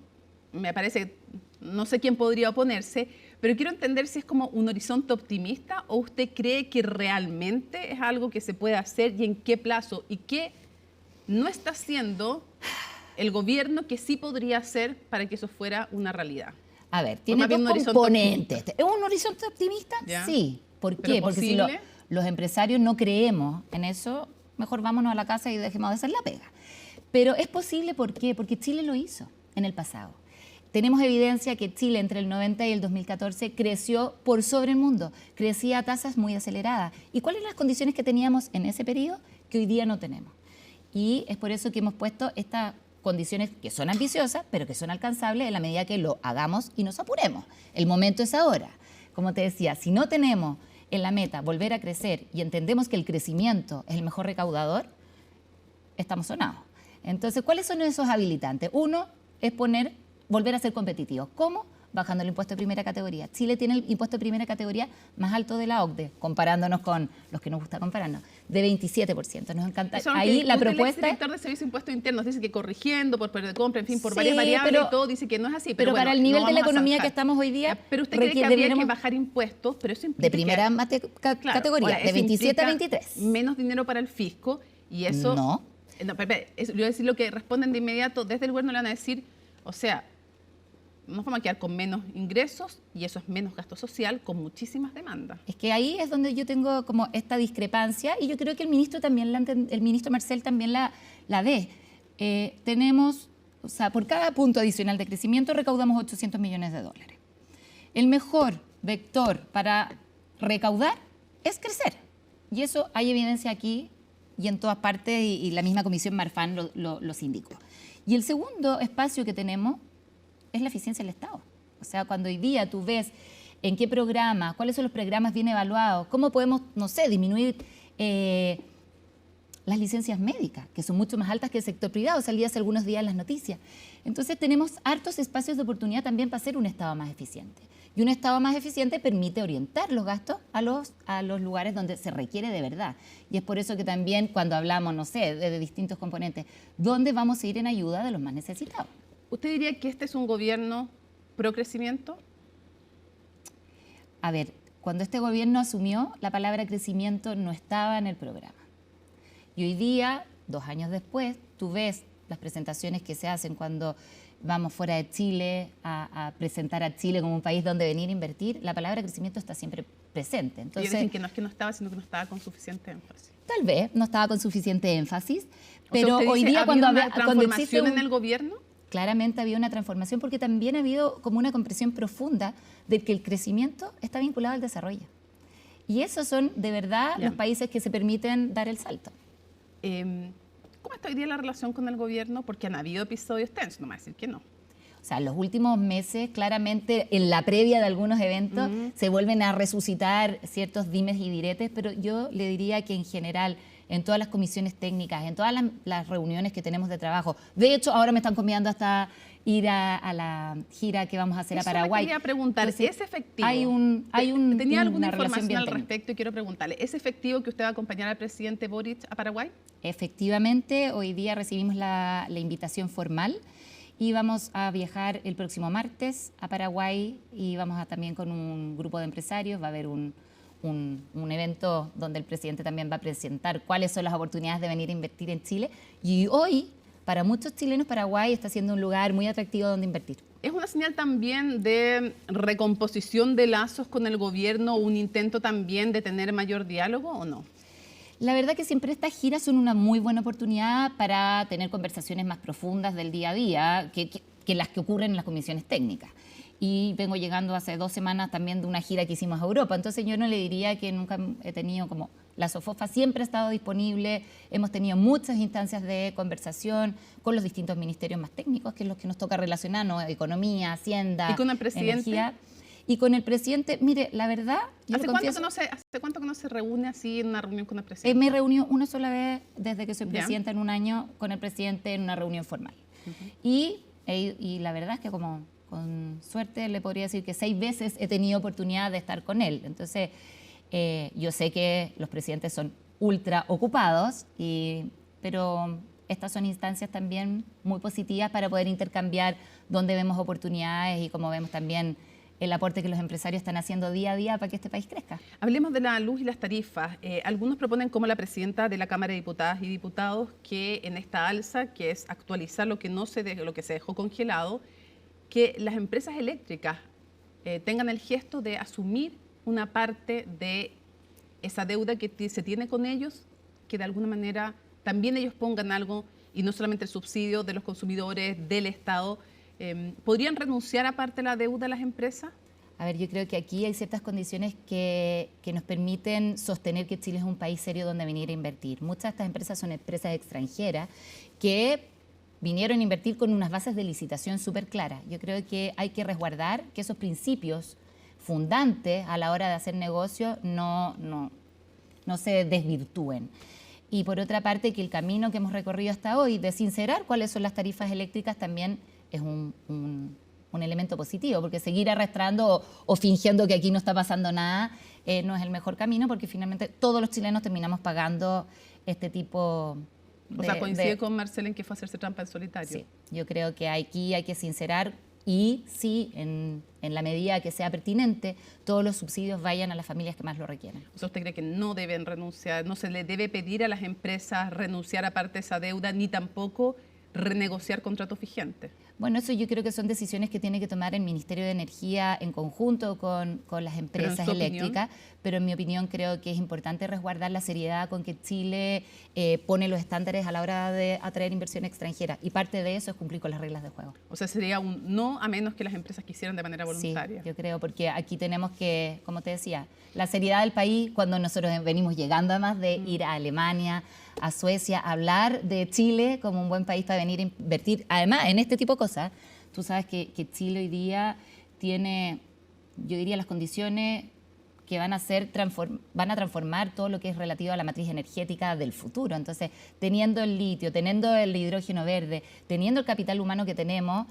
S1: me parece, no sé quién podría oponerse, pero quiero entender si es como un horizonte optimista o usted cree que realmente es algo que se puede hacer y en qué plazo y qué no está haciendo el gobierno que sí podría hacer para que eso fuera una realidad.
S23: A ver, tiene dos componentes. ¿Es un horizonte optimista?
S1: ¿Ya?
S23: Sí. ¿Por qué? Porque si los empresarios no creemos en eso, mejor vámonos a la casa y dejemos de hacer la pega. Pero es posible, ¿por qué? Porque Chile lo hizo en el pasado. Tenemos evidencia que Chile entre el 90 y el 2014 creció por sobre el mundo, crecía a tasas muy aceleradas. ¿Y cuáles eran las condiciones que teníamos en ese periodo que hoy día no tenemos? Y es por eso que hemos puesto estas condiciones que son ambiciosas, pero que son alcanzables en la medida que lo hagamos y nos apuremos. El momento es ahora. Como te decía, si no tenemos en la meta volver a crecer y entendemos que el crecimiento es el mejor recaudador, estamos sonados. Entonces, ¿cuáles son esos habilitantes? Uno es volver a ser competitivos. ¿Cómo? Bajando el impuesto de primera categoría. Chile tiene el impuesto de primera categoría más alto de la OCDE, comparándonos con los que nos gusta compararnos, de 27%. Nos encanta. Ahí la propuesta.
S1: El director de Servicios de Impuestos Internos dice que corrigiendo por poder de compra, en fin, por varias variables y todo, dice que no es así.
S23: Pero bueno, para el nivel de la economía que estamos hoy día.
S1: Pero usted cree que habría que bajar impuestos, pero eso implica.
S23: De primera categoría, de 27 a 23.
S1: Menos dinero para el fisco y eso.
S23: No.
S1: No, Pepe, yo voy a decir lo que responden de inmediato desde el gobierno, le van a decir, o sea, nos vamos a quedar con menos ingresos y eso es menos gasto social con muchísimas demandas.
S23: Es que ahí es donde yo tengo como esta discrepancia y yo creo que el ministro también, el ministro Marcel también la ve. Tenemos, o sea, por cada punto adicional de crecimiento recaudamos 800 millones de dólares. El mejor vector para recaudar es crecer y eso hay evidencia aquí y en todas partes, y la misma Comisión Marfan los indicó. Y el segundo espacio que tenemos es la eficiencia del Estado. O sea, cuando hoy día tú ves en qué programas, cuáles son los programas bien evaluados, cómo podemos, no sé, disminuir las licencias médicas, que son mucho más altas que el sector privado, salía hace algunos días en las noticias. Entonces tenemos hartos espacios de oportunidad también para ser un Estado más eficiente. Y un Estado más eficiente permite orientar los gastos a los lugares donde se requiere de verdad. Y es por eso que también cuando hablamos, no sé, de distintos componentes, ¿dónde vamos a ir en ayuda de los más necesitados?
S1: ¿Usted diría que este es un gobierno pro crecimiento?
S23: A ver, cuando este gobierno asumió, la palabra crecimiento no estaba en el programa. Y hoy día, 2 años después, tú ves las presentaciones que se hacen cuando vamos fuera de Chile a presentar a Chile como un país donde venir a invertir, la palabra crecimiento está siempre presente.
S1: Entonces, dicen que no es que no estaba, sino que no estaba con suficiente énfasis.
S23: Tal vez no estaba con suficiente énfasis, pero hoy día cuando
S1: existe en el gobierno,
S23: claramente había una transformación porque también ha habido como una comprensión profunda de que el crecimiento está vinculado al desarrollo. Y esos son de verdad los países que se permiten dar el salto.
S1: ¿Cómo está hoy día la relación con el gobierno? Porque han habido episodios tensos, no me va a decir que no.
S23: O sea, en los últimos meses, claramente, en la previa de algunos eventos, se vuelven a resucitar ciertos dimes y diretes, pero yo le diría que en general, en todas las comisiones técnicas, en todas las reuniones que tenemos de trabajo, de hecho, ahora me están convidando hasta ir a la gira que vamos a hacer a Paraguay.
S1: Quería preguntar,
S23: entonces,
S1: ¿es efectivo?
S23: una
S1: Tenía alguna
S23: relación
S1: información
S23: bien
S1: al
S23: técnica.
S1: respecto y quiero preguntarle, ¿es efectivo que usted va a acompañar al presidente Boric a Paraguay?
S23: Efectivamente, hoy día recibimos la invitación formal y vamos a viajar el próximo martes a Paraguay y vamos a también con un grupo de empresarios, va a haber un evento donde el presidente también va a presentar cuáles son las oportunidades de venir a invertir en Chile. Y hoy, para muchos chilenos, Paraguay está siendo un lugar muy atractivo donde invertir.
S1: ¿Es una señal también de recomposición de lazos con el gobierno, un intento también de tener mayor diálogo o no?
S23: La verdad que siempre estas giras son una muy buena oportunidad para tener conversaciones más profundas del día a día que las que ocurren en las comisiones técnicas. Y vengo llegando hace 2 semanas también de una gira que hicimos a Europa, entonces yo no le diría que nunca he tenido como... La SOFOFA siempre ha estado disponible, hemos tenido muchas instancias de conversación con los distintos ministerios más técnicos, que es los que nos toca relacionarnos, economía, hacienda,
S1: ¿Y con el presidente?
S23: Energía. Y con el presidente, mire, la verdad...
S1: ¿Hace cuánto que no se reúne así en una reunión con el presidente?
S23: Me reuní una sola vez desde que soy
S1: ¿Ya?
S23: presidenta en un año con el presidente en una reunión formal. Y la verdad es que como con suerte le podría decir que 6 veces he tenido oportunidad de estar con él. Entonces, yo sé que los presidentes son ultra ocupados, pero estas son instancias también muy positivas para poder intercambiar dónde vemos oportunidades y cómo vemos también el aporte que los empresarios están haciendo día a día para que este país crezca.
S1: Hablemos de la luz y las tarifas. Algunos proponen, como la presidenta de la Cámara de Diputadas y Diputados, que en esta alza, que es actualizar lo que se dejó congelado, que las empresas eléctricas tengan el gesto de asumir una parte de esa deuda que se tiene con ellos, que de alguna manera también ellos pongan algo, y no solamente el subsidio de los consumidores, del Estado. ¿Podrían renunciar a parte de la deuda las empresas?
S23: A ver, yo creo que aquí hay ciertas condiciones que nos permiten sostener que Chile es un país serio donde venir a invertir. Muchas de estas empresas son empresas extranjeras que vinieron a invertir con unas bases de licitación súper claras. Yo creo que hay que resguardar que esos principios fundantes a la hora de hacer negocio no se desvirtúen. Y por otra parte, que el camino que hemos recorrido hasta hoy de sincerar cuáles son las tarifas eléctricas también es un elemento positivo, porque seguir arrastrando o fingiendo que aquí no está pasando nada no es el mejor camino, porque finalmente todos los chilenos terminamos pagando este tipo de...
S1: O sea, coincide con Marcela en que fue a hacerse trampa en solitario.
S23: Sí, yo creo que aquí hay que sincerar y sí, en la medida que sea pertinente, todos los subsidios vayan a las familias que más lo requieren.
S1: O sea, ¿usted cree que no deben renunciar, no se le debe pedir a las empresas renunciar a parte de esa deuda, ni tampoco renegociar contratos vigentes?
S23: Bueno, eso yo creo que son decisiones que tiene que tomar el Ministerio de Energía en conjunto con las empresas eléctricas, pero en mi opinión creo que es importante resguardar la seriedad con que Chile pone los estándares a la hora de atraer inversión extranjera, y parte de eso es cumplir con las reglas de juego.
S1: O sea, sería un no a menos que las empresas quisieran de manera voluntaria.
S23: Sí, yo creo, porque aquí tenemos que, como te decía, la seriedad del país, cuando nosotros venimos llegando además de ir a Alemania, a Suecia, hablar de Chile como un buen país para venir a invertir, además en este tipo de cosas. Tú sabes que Chile hoy día tiene, yo diría, las condiciones que van a transformar todo lo que es relativo a la matriz energética del futuro. Entonces, teniendo el litio, teniendo el hidrógeno verde, teniendo el capital humano que tenemos,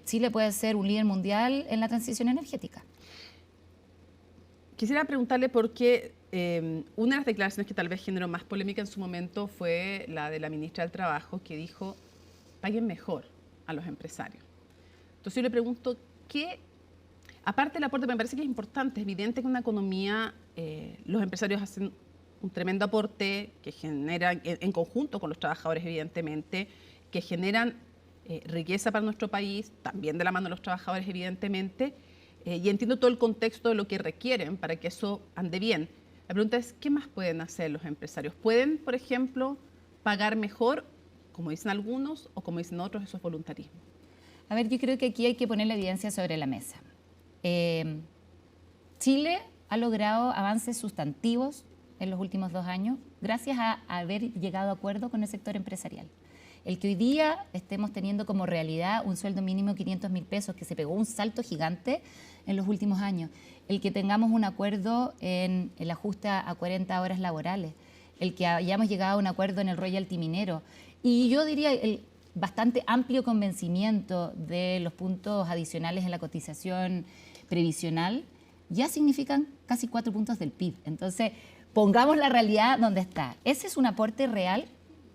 S23: Chile puede ser un líder mundial en la transición energética.
S1: Quisiera preguntarle por qué una de las declaraciones que tal vez generó más polémica en su momento fue la de la ministra del Trabajo, que dijo: paguen mejor a los empresarios. Entonces yo le pregunto, ¿qué, aparte del aporte, me parece que es importante, es evidente que en una economía los empresarios hacen un tremendo aporte que generan, en conjunto con los trabajadores evidentemente, que generan riqueza para nuestro país, también de la mano de los trabajadores evidentemente, y entiendo todo el contexto de lo que requieren para que eso ande bien. La pregunta es, ¿qué más pueden hacer los empresarios? ¿Pueden, por ejemplo, pagar mejor, como dicen algunos, o como dicen otros, eso es voluntarismo?
S23: A ver, yo creo que aquí hay que poner la evidencia sobre la mesa. Chile ha logrado avances sustantivos en los últimos 2 años gracias a haber llegado a acuerdo con el sector empresarial. El que hoy día estemos teniendo como realidad un sueldo mínimo de 500.000 pesos, que se pegó un salto gigante en los últimos años. El que tengamos un acuerdo en el ajuste a 40 horas laborales. El que hayamos llegado a un acuerdo en el royalty minero. Y yo diría, bastante amplio convencimiento de los puntos adicionales en la cotización previsional, ya significan casi 4 puntos del PIB. Entonces, pongamos la realidad donde está. Ese es un aporte real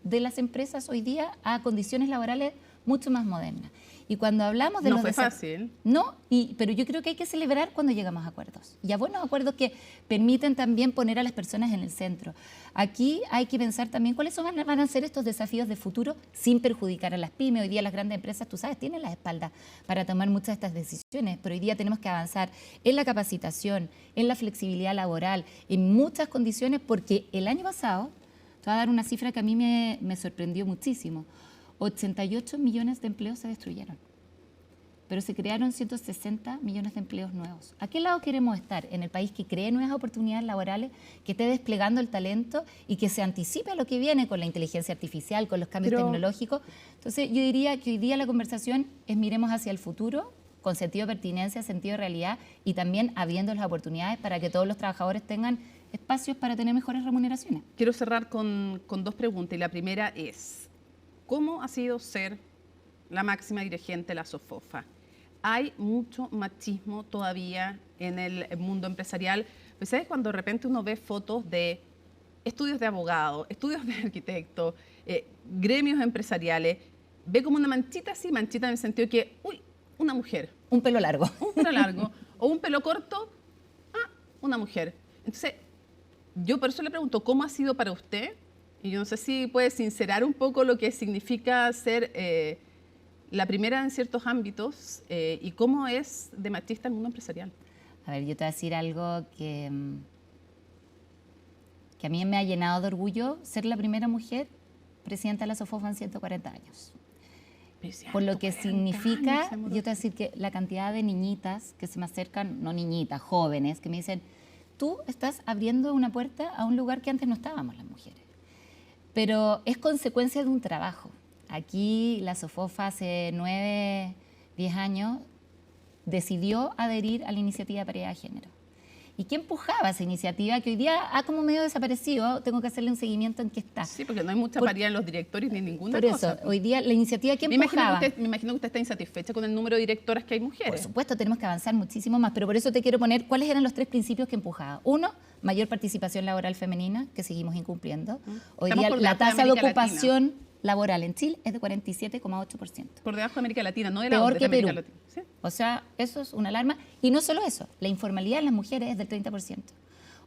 S23: de las empresas hoy día a condiciones laborales mucho más modernas. Y cuando hablamos de
S1: no fue fácil.
S23: No, pero yo creo que hay que celebrar cuando llegamos a acuerdos. Y a buenos acuerdos que permiten también poner a las personas en el centro. Aquí hay que pensar también cuáles van a ser estos desafíos de futuro sin perjudicar a las pymes. Hoy día las grandes empresas, tú sabes, tienen las espaldas para tomar muchas de estas decisiones, pero hoy día tenemos que avanzar en la capacitación, en la flexibilidad laboral, en muchas condiciones, porque el año pasado, te voy a dar una cifra que a mí me sorprendió muchísimo, 88 millones de empleos se destruyeron, pero se crearon 160 millones de empleos nuevos. ¿A qué lado queremos estar? En el país que cree nuevas oportunidades laborales, que esté desplegando el talento y que se anticipe a lo que viene con la inteligencia artificial, con los cambios tecnológicos. Entonces, yo diría que hoy día la conversación es miremos hacia el futuro, con sentido de pertinencia, sentido de realidad y también abriendo las oportunidades para que todos los trabajadores tengan espacios para tener mejores remuneraciones.
S1: Quiero cerrar con 2 preguntas y la primera es, ¿cómo ha sido ser la máxima dirigente de la SOFOFA? Hay mucho machismo todavía en el mundo empresarial. Pues, ¿sabes? Cuando de repente uno ve fotos de estudios de abogado, estudios de arquitecto, gremios empresariales, ve como una manchita así, manchita en el sentido de que, uy, una mujer.
S23: Un pelo largo.
S1: Un pelo largo. O un pelo corto, una mujer. Entonces, yo por eso le pregunto, ¿cómo ha sido para usted? Y yo no sé si puede sincerar un poco lo que significa ser la primera en ciertos ámbitos y cómo es de machista el mundo empresarial.
S23: A ver, yo te voy a decir algo que a mí me ha llenado de orgullo ser la primera mujer presidenta de la SOFOFA en 140 años. Por lo que significa, yo te voy a decir que la cantidad de niñitas que se me acercan, no niñitas, jóvenes, que me dicen, tú estás abriendo una puerta a un lugar que antes no estábamos las mujeres. Pero es consecuencia de un trabajo. Aquí la SOFOFA hace 9, 10 años decidió adherir a la iniciativa de paridad de género. ¿Y qué empujaba esa iniciativa que hoy día ha como medio desaparecido? Tengo que hacerle un seguimiento en qué está.
S1: Sí, porque no hay mucha paridad en los directorios ni ninguna
S23: cosa. Por eso, hoy día la iniciativa que empujaba...
S1: Me imagino que usted está insatisfecha con el número de directoras que hay mujeres.
S23: Por supuesto, tenemos que avanzar muchísimo más, pero por eso te quiero poner cuáles eran los 3 principios que empujaba. 1, mayor participación laboral femenina, que seguimos incumpliendo. Hoy día la tasa de ocupación laboral en Chile es de 47,8%.
S1: Por debajo de América Latina, no de la
S23: peor que
S1: América
S23: Perú.
S1: Latina. ¿Sí?
S23: O sea, eso es una alarma. Y no solo eso, la informalidad en las mujeres es del 30%.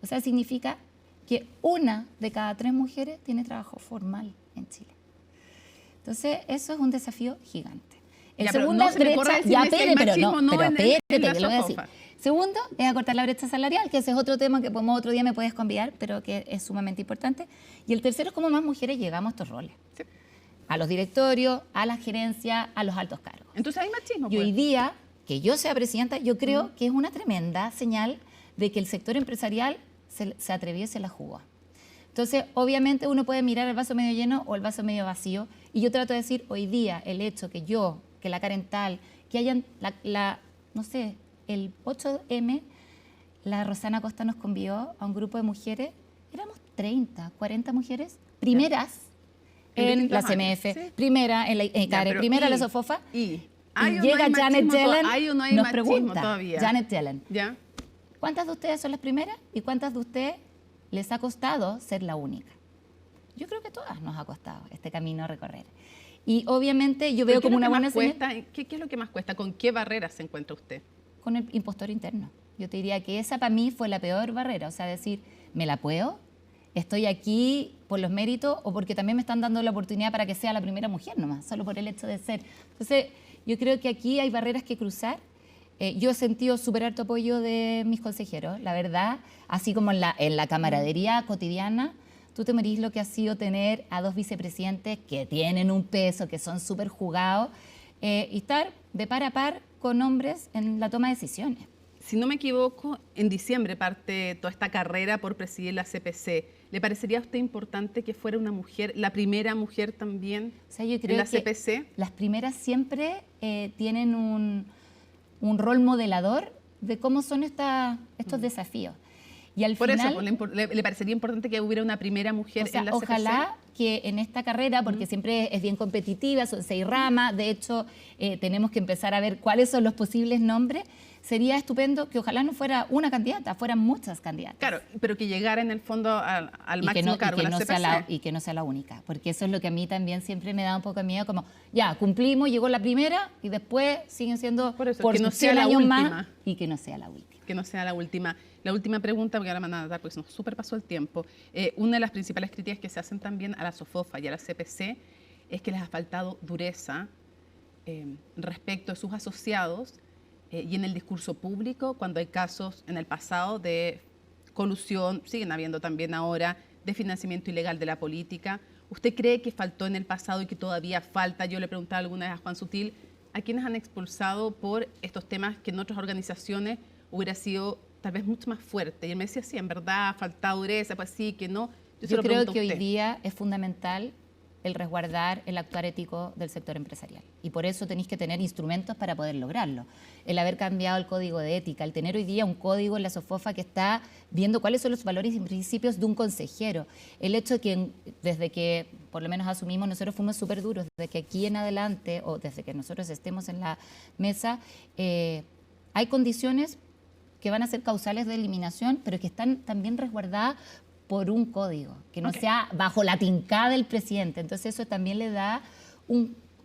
S23: O sea, significa que 1 de cada 3 mujeres tiene trabajo formal en Chile. Entonces, eso es un desafío gigante. El segundo Segundo, es acortar la brecha salarial, que ese es otro tema que podemos otro día me puedes convidar, pero que es sumamente importante. Y el tercero es cómo más mujeres llegamos a estos roles. Sí. A los directorios, a la gerencia, a los altos cargos.
S1: Entonces hay machismo.
S23: Y hoy día, que yo sea presidenta, yo creo que es una tremenda señal de que el sector empresarial se atrevió y se la jugó. Entonces, obviamente uno puede mirar el vaso medio lleno o el vaso medio vacío. Y yo trato de decir, hoy día, el hecho que la Karen Tal, que hayan no sé, el 8M, la Rosana Costa nos convidó a un grupo de mujeres, éramos 30, 40 mujeres, primeras en la CMF, sí. Primera en la CARE, primera en la SOFOFA, y llega Janet Yellen, nos pregunta, Janet Yellen, ¿ya? ¿Cuántas de ustedes son las primeras y cuántas de ustedes les ha costado ser la única? Yo creo que todas nos ha costado este camino a recorrer. Y obviamente yo veo como una buena señal.
S1: ¿Qué es lo que más cuesta? ¿Con qué barreras se encuentra usted?
S23: Con el impostor interno. Yo te diría que esa para mí fue la peor barrera. O sea, decir, ¿me la puedo? ¿Estoy aquí por los méritos o porque también me están dando la oportunidad para que sea la primera mujer nomás, solo por el hecho de ser? Entonces, yo creo que aquí hay barreras que cruzar. Yo he sentido súper harto apoyo de mis consejeros, la verdad, así como en la camaradería cotidiana. Tú te morís lo que ha sido tener a 2 vicepresidentes que tienen un peso, que son súper jugados, y estar de par a par con hombres en la toma de decisiones.
S1: Si no me equivoco, en diciembre parte toda esta carrera por presidir la CPC. ¿Le parecería a usted importante que fuera una mujer, la primera mujer también,
S23: o sea, yo creo
S1: en la
S23: que
S1: CPC?
S23: Las primeras siempre tienen un rol modelador de cómo son estos desafíos. Y al
S1: por
S23: final,
S1: eso, ¿le parecería importante que hubiera una primera mujer en la CPC?
S23: Ojalá que en esta carrera, porque siempre es bien competitiva, son 6 ramas, de hecho tenemos que empezar a ver cuáles son los posibles nombres, sería estupendo que ojalá no fuera una candidata, fueran muchas candidatas.
S1: Claro, pero que llegara en el fondo al máximo cargo de la CPC.
S23: Y que no sea la única, porque eso es lo que a mí también siempre me da un poco de miedo, como ya, cumplimos, llegó la primera y después siguen siendo por
S1: que no sea
S23: 100
S1: la
S23: años
S1: última.
S23: más y que no sea la última.
S1: Que no sea la última. La última pregunta, porque ahora me van a dar, porque se nos súper pasó el tiempo. Una de las principales críticas que se hacen también a la SOFOFA y a la CPC es que les ha faltado dureza respecto a sus asociados y en el discurso público, cuando hay casos en el pasado de colusión, siguen habiendo también ahora, de financiamiento ilegal de la política. ¿Usted cree que faltó en el pasado y que todavía falta? Yo le preguntaba alguna vez a Juan Sutil, ¿a quiénes han expulsado por estos temas que en otras organizaciones hubiera sido tal vez mucho más fuerte? Y él me decía, sí, en verdad, ha faltado dureza, pues sí, que no.
S23: Yo creo que hoy día es fundamental el resguardar el actuar ético del sector empresarial. Y por eso tenéis que tener instrumentos para poder lograrlo. El haber cambiado el código de ética, el tener hoy día un código en la SOFOFA que está viendo cuáles son los valores y principios de un consejero. El hecho de que desde que, por lo menos asumimos, nosotros fuimos súper duros, desde que aquí en adelante, o desde que nosotros estemos en la mesa, hay condiciones que van a ser causales de eliminación, pero que están también resguardadas por un código, que no sea bajo la tincada del presidente. Entonces eso también le da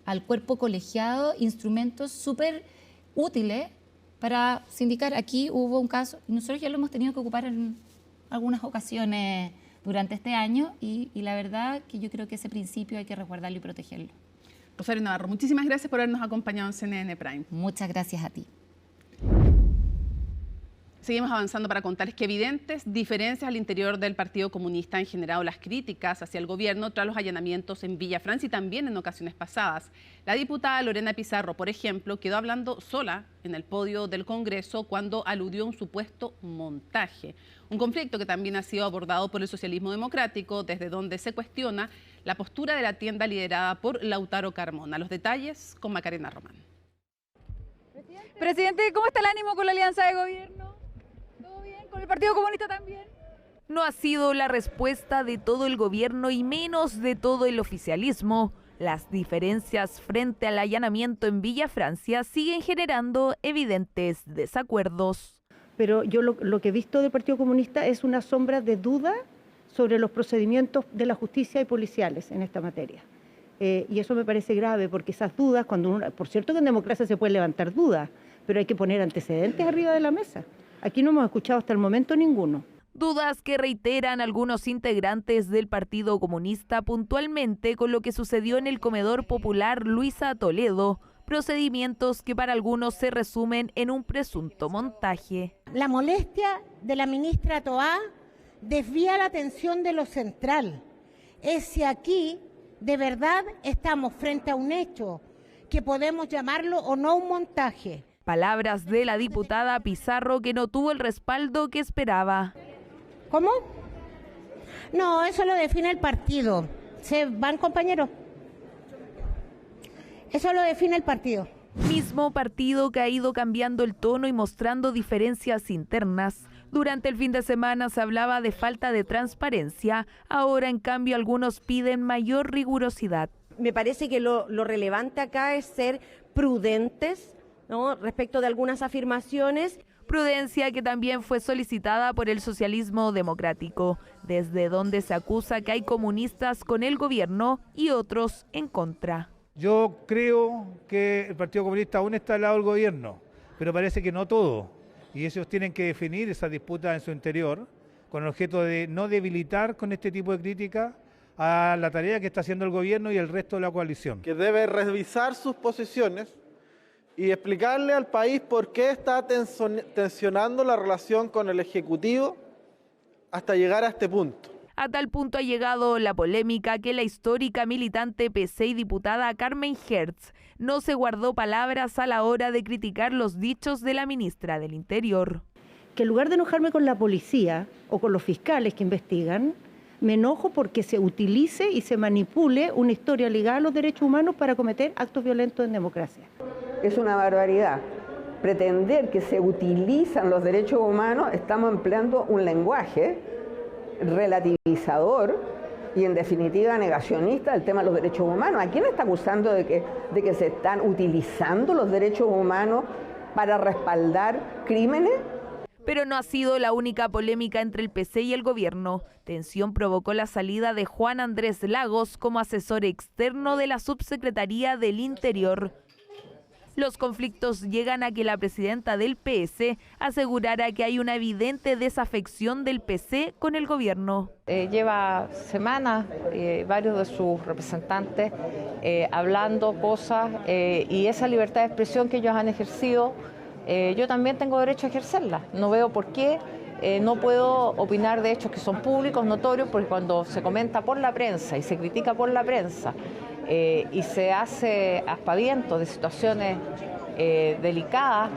S23: al cuerpo colegiado instrumentos súper útiles para sindicar. Aquí hubo un caso, y nosotros ya lo hemos tenido que ocupar en algunas ocasiones durante este año, y la verdad que yo creo que ese principio hay que resguardarlo y protegerlo.
S1: Rosario Navarro, muchísimas gracias por habernos acompañado en CNN Prime.
S23: Muchas gracias a ti.
S1: Seguimos avanzando para contarles que evidentes diferencias al interior del Partido Comunista han generado las críticas hacia el gobierno tras los allanamientos en Villa Francia y también en ocasiones pasadas. La diputada Lorena Pizarro, por ejemplo, quedó hablando sola en el podio del Congreso cuando aludió a un supuesto montaje. Un conflicto que también ha sido abordado por el socialismo democrático, desde donde se cuestiona la postura de la tienda liderada por Lautaro Carmona. Los detalles con Macarena Román.
S2: Presidente, ¿cómo está el ánimo con la alianza de gobierno? ¿Con el Partido Comunista también?
S6: No ha sido la respuesta de todo el gobierno y menos de todo el oficialismo. Las diferencias frente al allanamiento en Villa Francia siguen generando evidentes desacuerdos.
S4: Pero yo lo que he visto del Partido Comunista es una sombra de duda sobre los procedimientos de la justicia y policiales en esta materia. Y eso me parece grave, porque esas dudas, por cierto que en democracia se pueden levantar dudas, pero hay que poner antecedentes arriba de la mesa. Aquí no hemos escuchado hasta el momento ninguno.
S6: Dudas que reiteran algunos integrantes del Partido Comunista, puntualmente con lo que sucedió en el comedor popular Luisa Toledo, procedimientos que para algunos se resumen en un presunto montaje.
S5: La molestia de la ministra Toá desvía la atención de lo central. Es si aquí de verdad estamos frente a un hecho que podemos llamarlo o no un montaje.
S6: Palabras de la diputada Pizarro, que no tuvo el respaldo que esperaba.
S5: ¿Cómo? No, eso lo define el partido. ¿Se van, compañeros? Eso lo define el partido.
S6: Mismo partido que ha ido cambiando el tono y mostrando diferencias internas. Durante el fin de semana se hablaba de falta de transparencia. Ahora, en cambio, algunos piden mayor rigurosidad.
S24: Me parece que lo relevante acá es ser prudentes, ¿no?, respecto de algunas afirmaciones.
S6: Prudencia que también fue solicitada por el socialismo democrático, desde donde se acusa que hay comunistas con el gobierno y otros en contra.
S16: Yo creo que el Partido Comunista aún está al lado del gobierno, pero parece que no todo. Y ellos tienen que definir esa disputa en su interior, con el objeto de no debilitar con este tipo de crítica a la tarea que está haciendo el gobierno y el resto de la coalición.
S25: Que debe revisar sus posiciones y explicarle al país por qué está tensionando la relación con el Ejecutivo hasta llegar a este punto.
S6: A tal punto ha llegado la polémica que la histórica militante PC y diputada Carmen Hertz no se guardó palabras a la hora de criticar los dichos de la ministra del Interior.
S4: Que en lugar de enojarme con la policía o con los fiscales que investigan, me enojo porque se utilice y se manipule una historia ligada a los derechos humanos para cometer actos violentos en democracia.
S26: Es una barbaridad. Pretender que se utilizan los derechos humanos, estamos empleando un lenguaje relativizador y en definitiva negacionista del tema de los derechos humanos. ¿A quién está acusando de que se están utilizando los derechos humanos para respaldar crímenes?
S6: Pero no ha sido la única polémica entre el PC y el gobierno. Tensión provocó la salida de Juan Andrés Lagos como asesor externo de la Subsecretaría del Interior. Los conflictos llegan a que la presidenta del PS asegurara que hay una evidente desafección del PC con el gobierno.
S7: Lleva semanas varios de sus representantes hablando cosas y esa libertad de expresión que ellos han ejercido, yo también tengo derecho a ejercerla. No veo por qué no puedo opinar de hechos que son públicos, notorios, porque cuando se comenta por la prensa y se critica por la prensa y se hace aspaviento de situaciones delicadas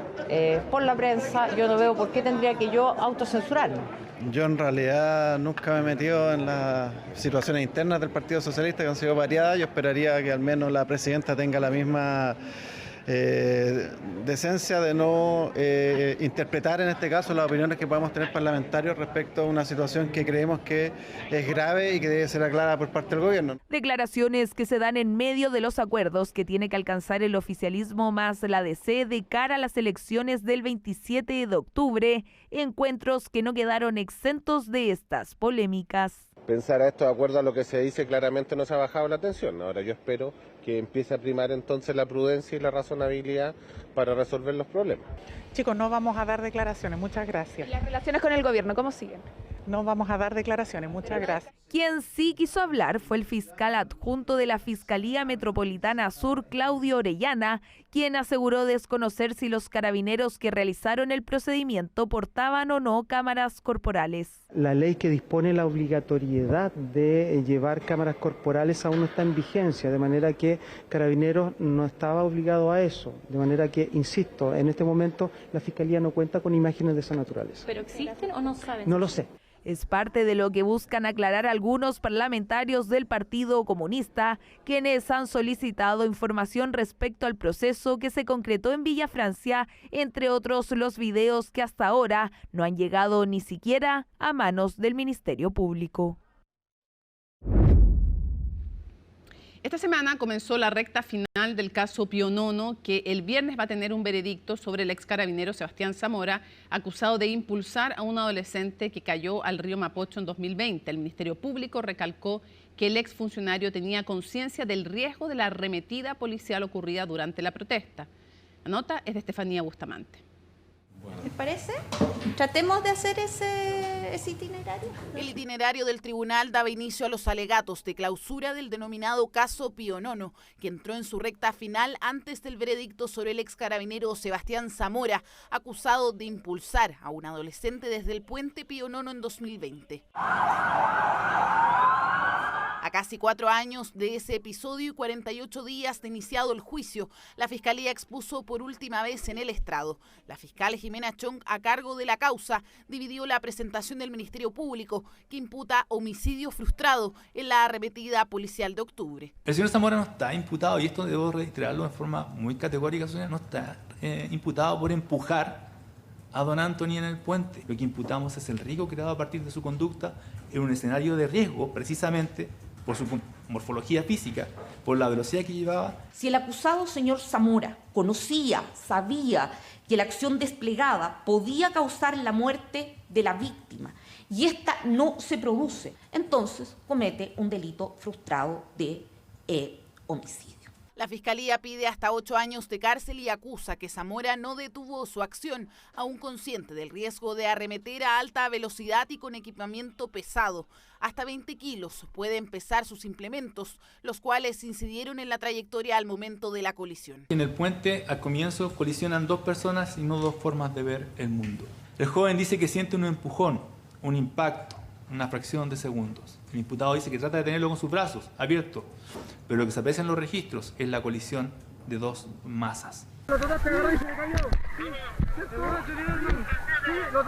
S7: por la prensa, yo no veo por qué tendría que yo autocensurarme.
S8: Yo en realidad nunca me he metido en las situaciones internas del Partido Socialista, que han sido variadas. Yo esperaría que al menos la presidenta tenga la misma decencia de no interpretar en este caso las opiniones que podemos tener parlamentarios respecto a una situación que creemos que es grave y que debe ser aclarada por parte del gobierno.
S6: Declaraciones que se dan en medio de los acuerdos que tiene que alcanzar el oficialismo más la DC de cara a las elecciones del 27 de octubre, encuentros que no quedaron exentos de estas polémicas.
S9: Pensar a esto de acuerdo a lo que se dice, claramente no se ha bajado la tensión. Ahora yo espero que empiece a primar entonces la prudencia y la razonabilidad para resolver los problemas.
S10: Chicos, no vamos a dar declaraciones, muchas gracias.
S6: ¿Las relaciones con el gobierno cómo siguen?
S10: No vamos a dar declaraciones, muchas gracias.
S6: Quien sí quiso hablar fue el fiscal adjunto de la Fiscalía Metropolitana Sur, Claudio Orellana, quien aseguró desconocer si los carabineros que realizaron el procedimiento portaban o no cámaras corporales.
S11: La ley que dispone la obligatoriedad de llevar cámaras corporales aún no está en vigencia, de manera que Carabineros no estaba obligado a eso, de manera que, insisto, en este momento la Fiscalía no cuenta con imágenes de esa naturaleza.
S20: ¿Pero existen o no saben?
S11: No lo sé.
S6: Es parte de lo que buscan aclarar algunos parlamentarios del Partido Comunista, quienes han solicitado información respecto al proceso que se concretó en Villa Francia, entre otros los videos que hasta ahora no han llegado ni siquiera a manos del Ministerio Público.
S1: Esta semana comenzó la recta final del caso Pío Nono, que el viernes va a tener un veredicto sobre el ex carabinero Sebastián Zamora, acusado de impulsar a un adolescente que cayó al río Mapocho en 2020. El Ministerio Público recalcó que el ex funcionario tenía conciencia del riesgo de la arremetida policial ocurrida durante la protesta. La nota es de Estefanía Bustamante.
S13: ¿Les parece? Tratemos de hacer ese itinerario.
S27: El itinerario del tribunal daba inicio a los alegatos de clausura del denominado caso Pío Nono, que entró en su recta final antes del veredicto sobre el ex carabinero Sebastián Zamora, acusado de impulsar a un adolescente desde el puente Pío Nono en 2020. A casi 4 años de ese episodio y 48 días de iniciado el juicio, la Fiscalía expuso por última vez en el estrado. La fiscal Jimena Chong, a cargo de la causa, dividió la presentación del Ministerio Público, que imputa homicidio frustrado en la arremetida policial de octubre.
S28: El señor Zamora no está imputado, y esto debo reiterarlo de forma muy categórica, no está imputado por empujar a don Anthony en el puente. Lo que imputamos es el riesgo creado a partir de su conducta en un escenario de riesgo, precisamente por su morfología física, por la velocidad que llevaba.
S13: Si el acusado señor Zamora conocía, sabía que la acción desplegada podía causar la muerte de la víctima y esta no se produce, entonces comete un delito frustrado de homicidio.
S27: La Fiscalía pide hasta 8 años de cárcel y acusa que Zamora no detuvo su acción, aún consciente del riesgo de arremeter a alta velocidad y con equipamiento pesado. Hasta 20 kilos pueden pesar sus implementos, los cuales incidieron en la trayectoria al momento de la colisión.
S28: En el puente, al comienzo, colisionan 2 personas y no 2 formas de ver el mundo. El joven dice que siente un empujón, un impacto, una fracción de segundos. El imputado dice que trata de tenerlo con sus brazos abiertos, pero lo que se aprecia en los registros es la colisión de 2 masas.
S29: Lo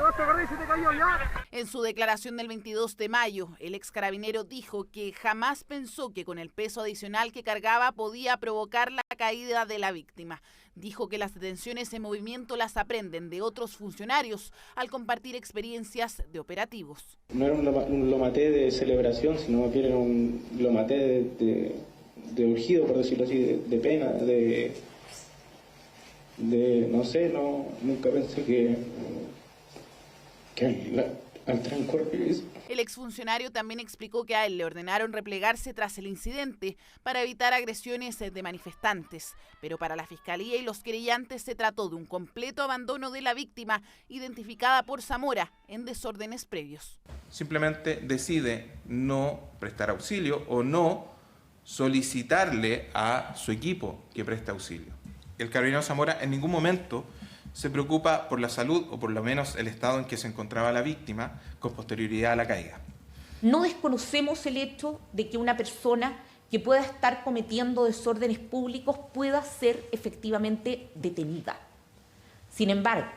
S27: En su declaración del 22 de mayo, el ex carabinero dijo que jamás pensó que con el peso adicional que cargaba podía provocar la caída de la víctima. Dijo que las detenciones en movimiento las aprenden de otros funcionarios al compartir experiencias de operativos.
S3: No era un lomaté de celebración, sino más bien era un lomaté de urgido, por decirlo así, de pena, no sé, nunca pensé que al trancor.
S27: El exfuncionario también explicó que a él le ordenaron replegarse tras el incidente para evitar agresiones de manifestantes, pero para la Fiscalía y los querellantes se trató de un completo abandono de la víctima, identificada por Zamora en desórdenes previos.
S14: Simplemente decide no prestar auxilio o no solicitarle a su equipo que preste auxilio. El carabinero Zamora en ningún momento se preocupa por la salud o por lo menos el estado en que se encontraba la víctima con posterioridad a la caída.
S13: No desconocemos el hecho de que una persona que pueda estar cometiendo desórdenes públicos pueda ser efectivamente detenida. Sin embargo,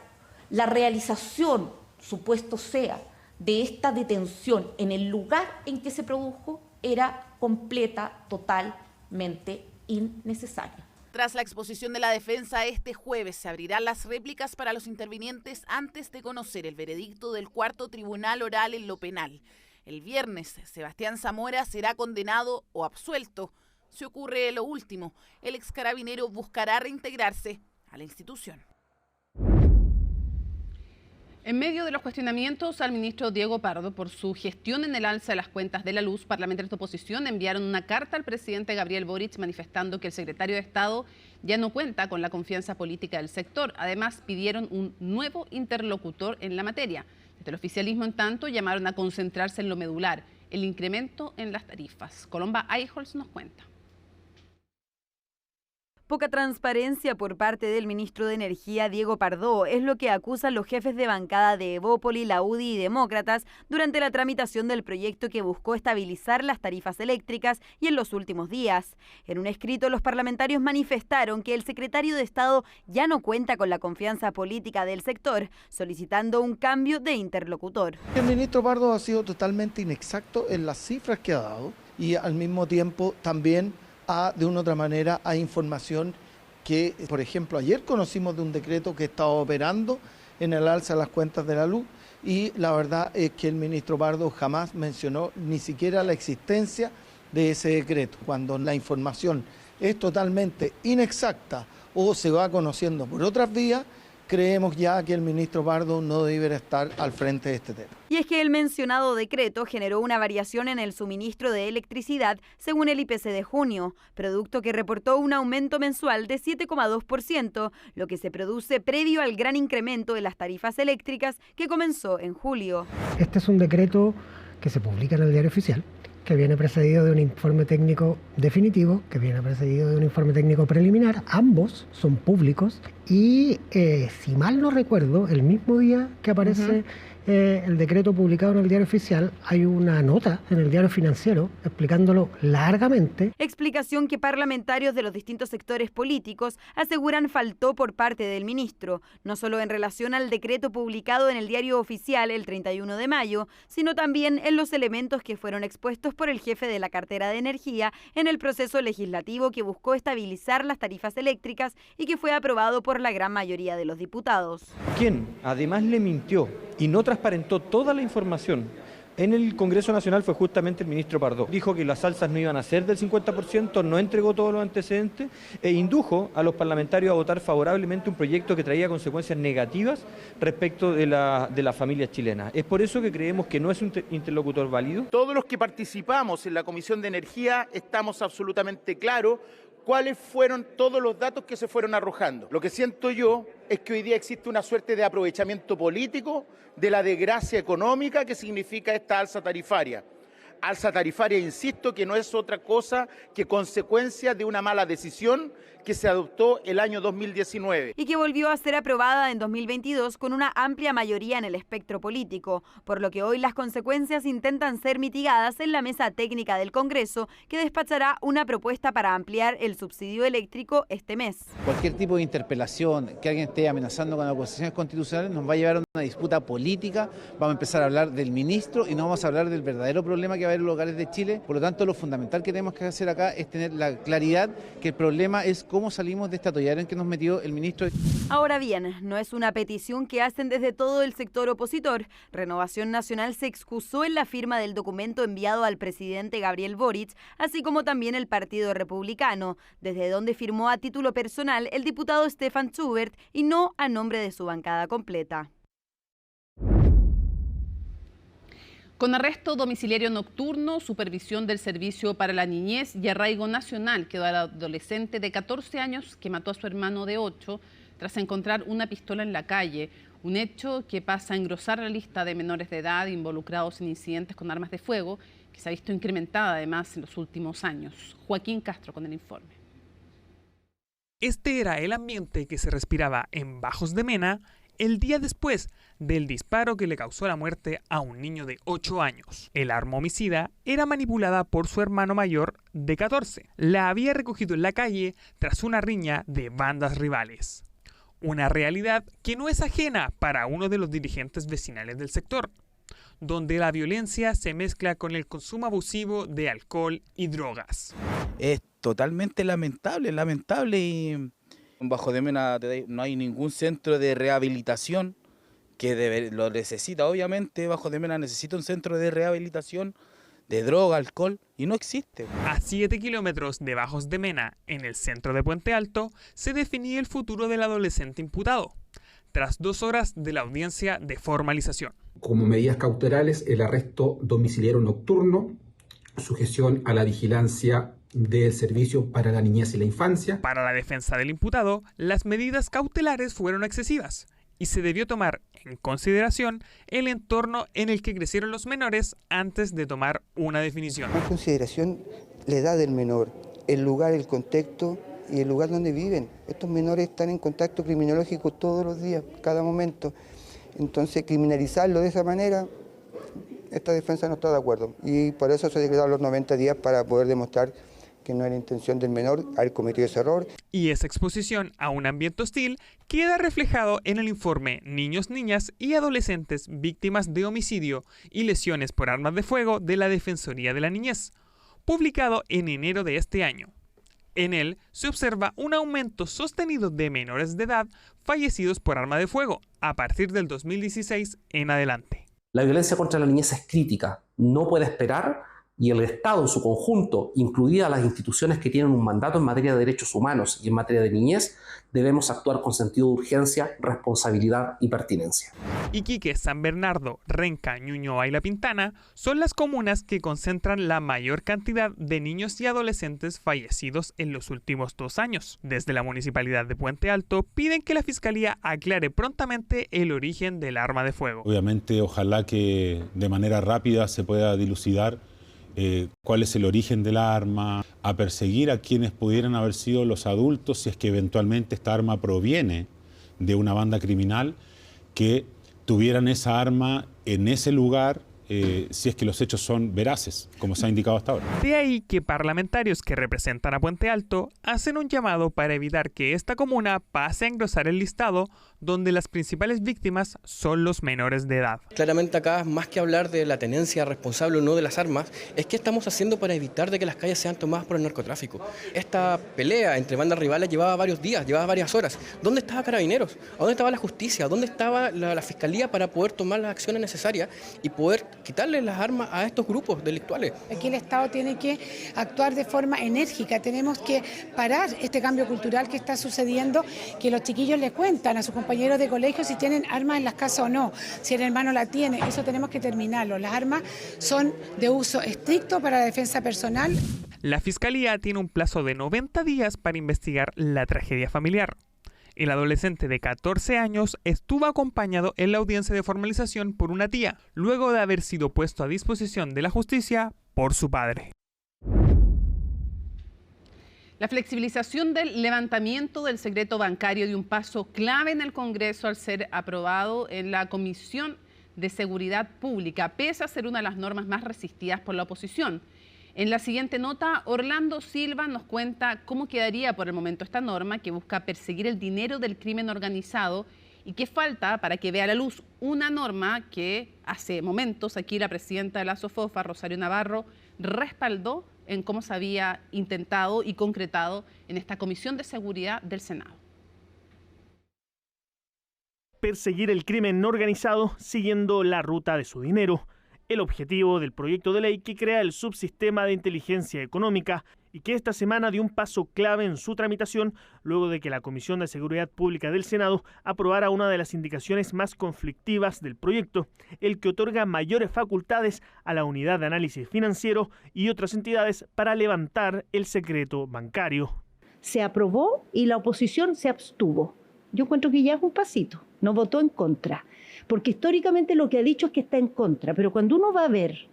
S13: la realización, supuesto sea, de esta detención en el lugar en que se produjo era completa, totalmente innecesaria.
S27: Tras la exposición de la defensa, este jueves se abrirán las réplicas para los intervinientes antes de conocer el veredicto del cuarto tribunal oral en lo penal. El viernes, Sebastián Zamora será condenado o absuelto. Si ocurre lo último, el ex carabinero buscará reintegrarse a la institución.
S1: En medio de los cuestionamientos al ministro Diego Pardo por su gestión en el alza de las cuentas de la luz, parlamentarios de oposición enviaron una carta al presidente Gabriel Boric manifestando que el secretario de Estado ya no cuenta con la confianza política del sector. Además, pidieron un nuevo interlocutor en la materia. Desde el oficialismo, en tanto, llamaron a concentrarse en lo medular, el incremento en las tarifas. Colomba Eichholz nos cuenta.
S6: Poca transparencia por parte del ministro de Energía, Diego Pardo, es lo que acusan los jefes de bancada de Evópoli, la UDI y Demócratas durante la tramitación del proyecto que buscó estabilizar las tarifas eléctricas y en los últimos días. En un escrito, los parlamentarios manifestaron que el secretario de Estado ya no cuenta con la confianza política del sector, solicitando un cambio de interlocutor.
S15: El ministro Pardo ha sido totalmente inexacto en las cifras que ha dado y al mismo tiempo también de una u otra manera hay información que, por ejemplo, ayer conocimos de un decreto que estaba operando en el alza de las cuentas de la luz y la verdad es que el ministro Pardo jamás mencionó ni siquiera la existencia de ese decreto. Cuando la información es totalmente inexacta o se va conociendo por otras vías, creemos ya que el ministro Pardo no debería estar al frente de este tema.
S6: Y es que el mencionado decreto generó una variación en el suministro de electricidad según el IPC de junio, producto que reportó un aumento mensual de 7,2%, lo que se produce previo al gran incremento de las tarifas eléctricas que comenzó en julio.
S17: Este es un decreto que se publica en el Diario Oficial, que viene precedido de un informe técnico definitivo, que viene precedido de un informe técnico preliminar. Ambos son públicos y, si mal no recuerdo, el mismo día que aparece el decreto publicado en el Diario Oficial, hay una nota en el Diario Financiero explicándolo largamente.
S6: Explicación que parlamentarios de los distintos sectores políticos aseguran faltó por parte del ministro, no solo en relación al decreto publicado en el Diario Oficial el 31 de mayo, sino también en los elementos que fueron expuestos por el jefe de la cartera de Energía en el proceso legislativo que buscó estabilizar las tarifas eléctricas y que fue aprobado por la gran mayoría de los diputados.
S18: Quien además le mintió y no transparentó toda la información en el Congreso Nacional fue justamente el ministro Pardo. Dijo que las alzas no iban a ser del 50%, no entregó todos los antecedentes e indujo a los parlamentarios a votar favorablemente un proyecto que traía consecuencias negativas respecto de las familias chilenas. Es por eso que creemos que no es un interlocutor válido.
S19: Todos los que participamos en la Comisión de Energía estamos absolutamente claros cuáles fueron todos los datos que se fueron arrojando. Lo que siento yo es que hoy día existe una suerte de aprovechamiento político de la desgracia económica que significa esta alza tarifaria. alza tarifaria, insisto, que no es otra cosa que consecuencia de una mala decisión que se adoptó el año 2019.
S6: Y que volvió a ser aprobada en 2022 con una amplia mayoría en el espectro político, por lo que hoy las consecuencias intentan ser mitigadas en la mesa técnica del Congreso, que despachará una propuesta para ampliar el subsidio eléctrico este mes.
S2: Cualquier tipo de interpelación, que alguien esté amenazando con las posiciones constitucionales, nos va a llevar a una disputa política. Vamos a empezar a hablar del ministro y no vamos a hablar del verdadero problema que va a haber en los hogares de Chile. Por lo tanto, lo fundamental que tenemos que hacer acá es tener la claridad que el problema es cómo salimos de este atolladero en que nos metió el ministro.
S6: Ahora bien, no es una petición que hacen desde todo el sector opositor. Renovación Nacional se excusó en la firma del documento enviado al presidente Gabriel Boric, así como también el Partido Republicano, desde donde firmó a título personal el diputado Stefan Schubert y no a nombre de su bancada completa.
S1: Con arresto domiciliario nocturno, supervisión del Servicio para la Niñez y arraigo nacional quedó al adolescente de 14 años que mató a su hermano de 8 tras encontrar una pistola en la calle, un hecho que pasa a engrosar la lista de menores de edad involucrados en incidentes con armas de fuego, que se ha visto incrementada además en los últimos años. Joaquín Castro con el informe.
S5: Este era el ambiente que se respiraba en Bajos de Mena el día después del disparo que le causó la muerte a un niño de 8 años. El arma homicida era manipulada por su hermano mayor de 14. La había recogido en la calle tras una riña de bandas rivales. Una realidad que no es ajena para uno de los dirigentes vecinales del sector, donde la violencia se mezcla con el consumo abusivo de alcohol y drogas.
S12: Es totalmente lamentable y en Bajo de Mena no hay ningún centro de rehabilitación que lo necesita. Obviamente Bajo de Mena necesita un centro de rehabilitación de droga, alcohol, y no existe.
S5: A 7 kilómetros de Bajos de Mena, en el centro de Puente Alto, se definía el futuro del adolescente imputado, tras 2 horas de la audiencia de formalización.
S16: Como medidas cautelares, el arresto domiciliario nocturno, sujeción a la vigilancia del Servicio para la Niñez y la Infancia.
S5: Para la defensa del imputado, las medidas cautelares fueron excesivas y se debió tomar en consideración el entorno en el que crecieron los menores antes de tomar una definición.
S21: En consideración la edad del menor, el lugar, el contexto y el lugar donde viven. Estos menores están en contacto criminológico todos los días, cada momento. Entonces, criminalizarlo de esa manera, esta defensa no está de acuerdo. Y por eso se decretaron los 90 días para poder demostrar que no era intención del menor haber cometido ese error.
S5: Y esa exposición a un ambiente hostil queda reflejado en el informe Niños, Niñas y Adolescentes Víctimas de Homicidio y Lesiones por Armas de Fuego de la Defensoría de la Niñez, publicado en enero de este año. En él se observa un aumento sostenido de menores de edad fallecidos por arma de fuego a partir del 2016 en adelante.
S22: La violencia contra la niñez es crítica, no puede esperar, y el Estado en su conjunto, incluidas las instituciones que tienen un mandato en materia de derechos humanos y en materia de niñez, debemos actuar con sentido de urgencia, responsabilidad y pertinencia.
S5: Iquique, San Bernardo, Renca, Ñuñoa y La Pintana son las comunas que concentran la mayor cantidad de niños y adolescentes fallecidos en los últimos 2 años. Desde la Municipalidad de Puente Alto piden que la Fiscalía aclare prontamente el origen del arma de fuego.
S23: Obviamente, ojalá que de manera rápida se pueda dilucidar cuál es el origen del arma, a perseguir a quienes pudieran haber sido los adultos si es que eventualmente esta arma proviene de una banda criminal, que tuvieran esa arma en ese lugar si es que los hechos son veraces, como se ha indicado hasta ahora.
S5: De ahí que parlamentarios que representan a Puente Alto hacen un llamado para evitar que esta comuna pase a engrosar el listado donde las principales víctimas son los menores de edad.
S24: Claramente acá, más que hablar de la tenencia responsable o no de las armas, es qué estamos haciendo para evitar de que las calles sean tomadas por el narcotráfico. Esta pelea entre bandas rivales llevaba varios días, llevaba varias horas. ¿Dónde estaba Carabineros? ¿A dónde estaba la justicia? ¿Dónde estaba la Fiscalía para poder tomar las acciones necesarias y poder quitarle las armas a estos grupos delictuales?
S29: Aquí el Estado tiene que actuar de forma enérgica. Tenemos que parar este cambio cultural que está sucediendo, que los chiquillos le cuentan a sus compañeros de colegio si tienen armas en las casas o no, si el hermano la tiene. Eso tenemos que terminarlo. Las armas son de uso estricto para la defensa personal.
S5: La Fiscalía tiene un plazo de 90 días para investigar la tragedia familiar. El adolescente de 14 años estuvo acompañado en la audiencia de formalización por una tía, luego de haber sido puesto a disposición de la justicia por su padre.
S1: La flexibilización del levantamiento del secreto bancario dio un paso clave en el Congreso al ser aprobado en la Comisión de Seguridad Pública, pese a ser una de las normas más resistidas por la oposición. En la siguiente nota, Orlando Silva nos cuenta cómo quedaría por el momento esta norma que busca perseguir el dinero del crimen organizado y qué falta para que vea la luz una norma que hace momentos aquí la presidenta de la SOFOFA, Rosario Navarro, respaldó en cómo se había intentado y concretado en esta Comisión de Seguridad del Senado.
S4: Perseguir el crimen organizado siguiendo la ruta de su dinero. El objetivo del proyecto de ley que crea el subsistema de inteligencia económica y que esta semana dio un paso clave en su tramitación luego de que la Comisión de Seguridad Pública del Senado aprobara una de las indicaciones más conflictivas del proyecto, el que otorga mayores facultades a la Unidad de Análisis Financiero y otras entidades para levantar el secreto bancario.
S7: Se aprobó y la oposición se abstuvo. Yo encuentro que ya es un pasito, no votó en contra, porque históricamente lo que ha dicho es que está en contra, pero cuando uno va a ver,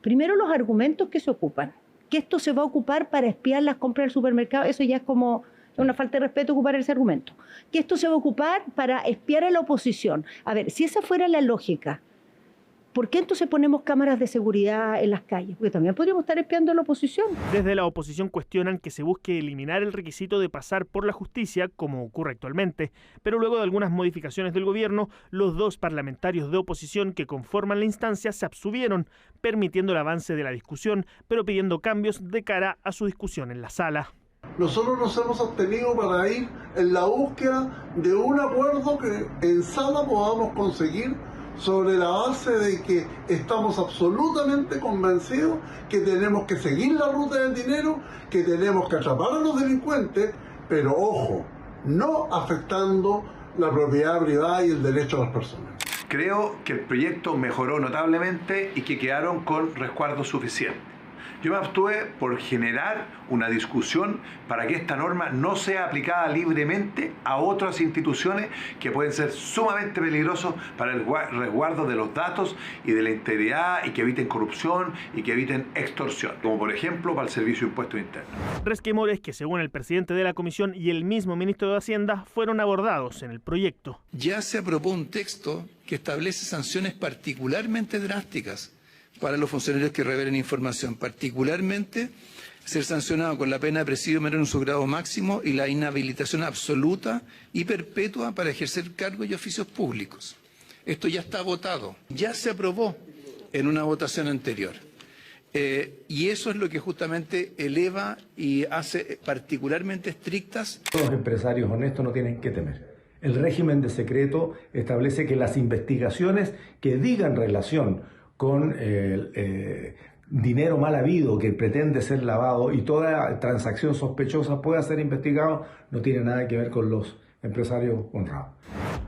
S7: primero los argumentos que se ocupan, que esto se va a ocupar para espiar las compras del supermercado, eso ya es como una falta de respeto ocupar ese argumento, que esto se va a ocupar para espiar a la oposición. A ver, si esa fuera la lógica, ¿por qué entonces ponemos cámaras de seguridad en las calles? Porque también podríamos estar espiando a la oposición.
S4: Desde la oposición cuestionan que se busque eliminar el requisito de pasar por la justicia, como ocurre actualmente, pero luego de algunas modificaciones del gobierno, los dos parlamentarios de oposición que conforman la instancia se abstuvieron, permitiendo el avance de la discusión, pero pidiendo cambios de cara a su discusión en la sala.
S8: Nosotros nos hemos abstenido para ir en la búsqueda de un acuerdo que en sala podamos conseguir sobre la base de que estamos absolutamente convencidos que tenemos que seguir la ruta del dinero, que tenemos que atrapar a los delincuentes, pero ojo, no afectando la propiedad privada y el derecho a las personas.
S9: Creo que el proyecto mejoró notablemente y que quedaron con resguardo suficiente. Yo me abstuve por generar una discusión para que esta norma no sea aplicada libremente a otras instituciones que pueden ser sumamente peligrosos para el resguardo de los datos y de la integridad y que eviten corrupción y que eviten extorsión, como por ejemplo para el Servicio de Impuestos Internos.
S4: Resquemores que, según el presidente de la comisión y el mismo ministro de Hacienda, fueron abordados en el proyecto.
S10: Ya se aprobó un texto que establece sanciones particularmente drásticas para los funcionarios que revelen información, particularmente ser sancionado con la pena de presidio menor en su grado máximo y la inhabilitación absoluta y perpetua para ejercer cargos y oficios públicos. Esto ya está votado, ya se aprobó en una votación anterior. Y eso es lo que justamente eleva y hace particularmente estrictas.
S11: Los empresarios honestos no tienen que temer. El régimen de secreto establece que las investigaciones que digan relación con dinero mal habido que pretende ser lavado y toda transacción sospechosa pueda ser investigado, no tiene nada que ver con los empresarios honrados.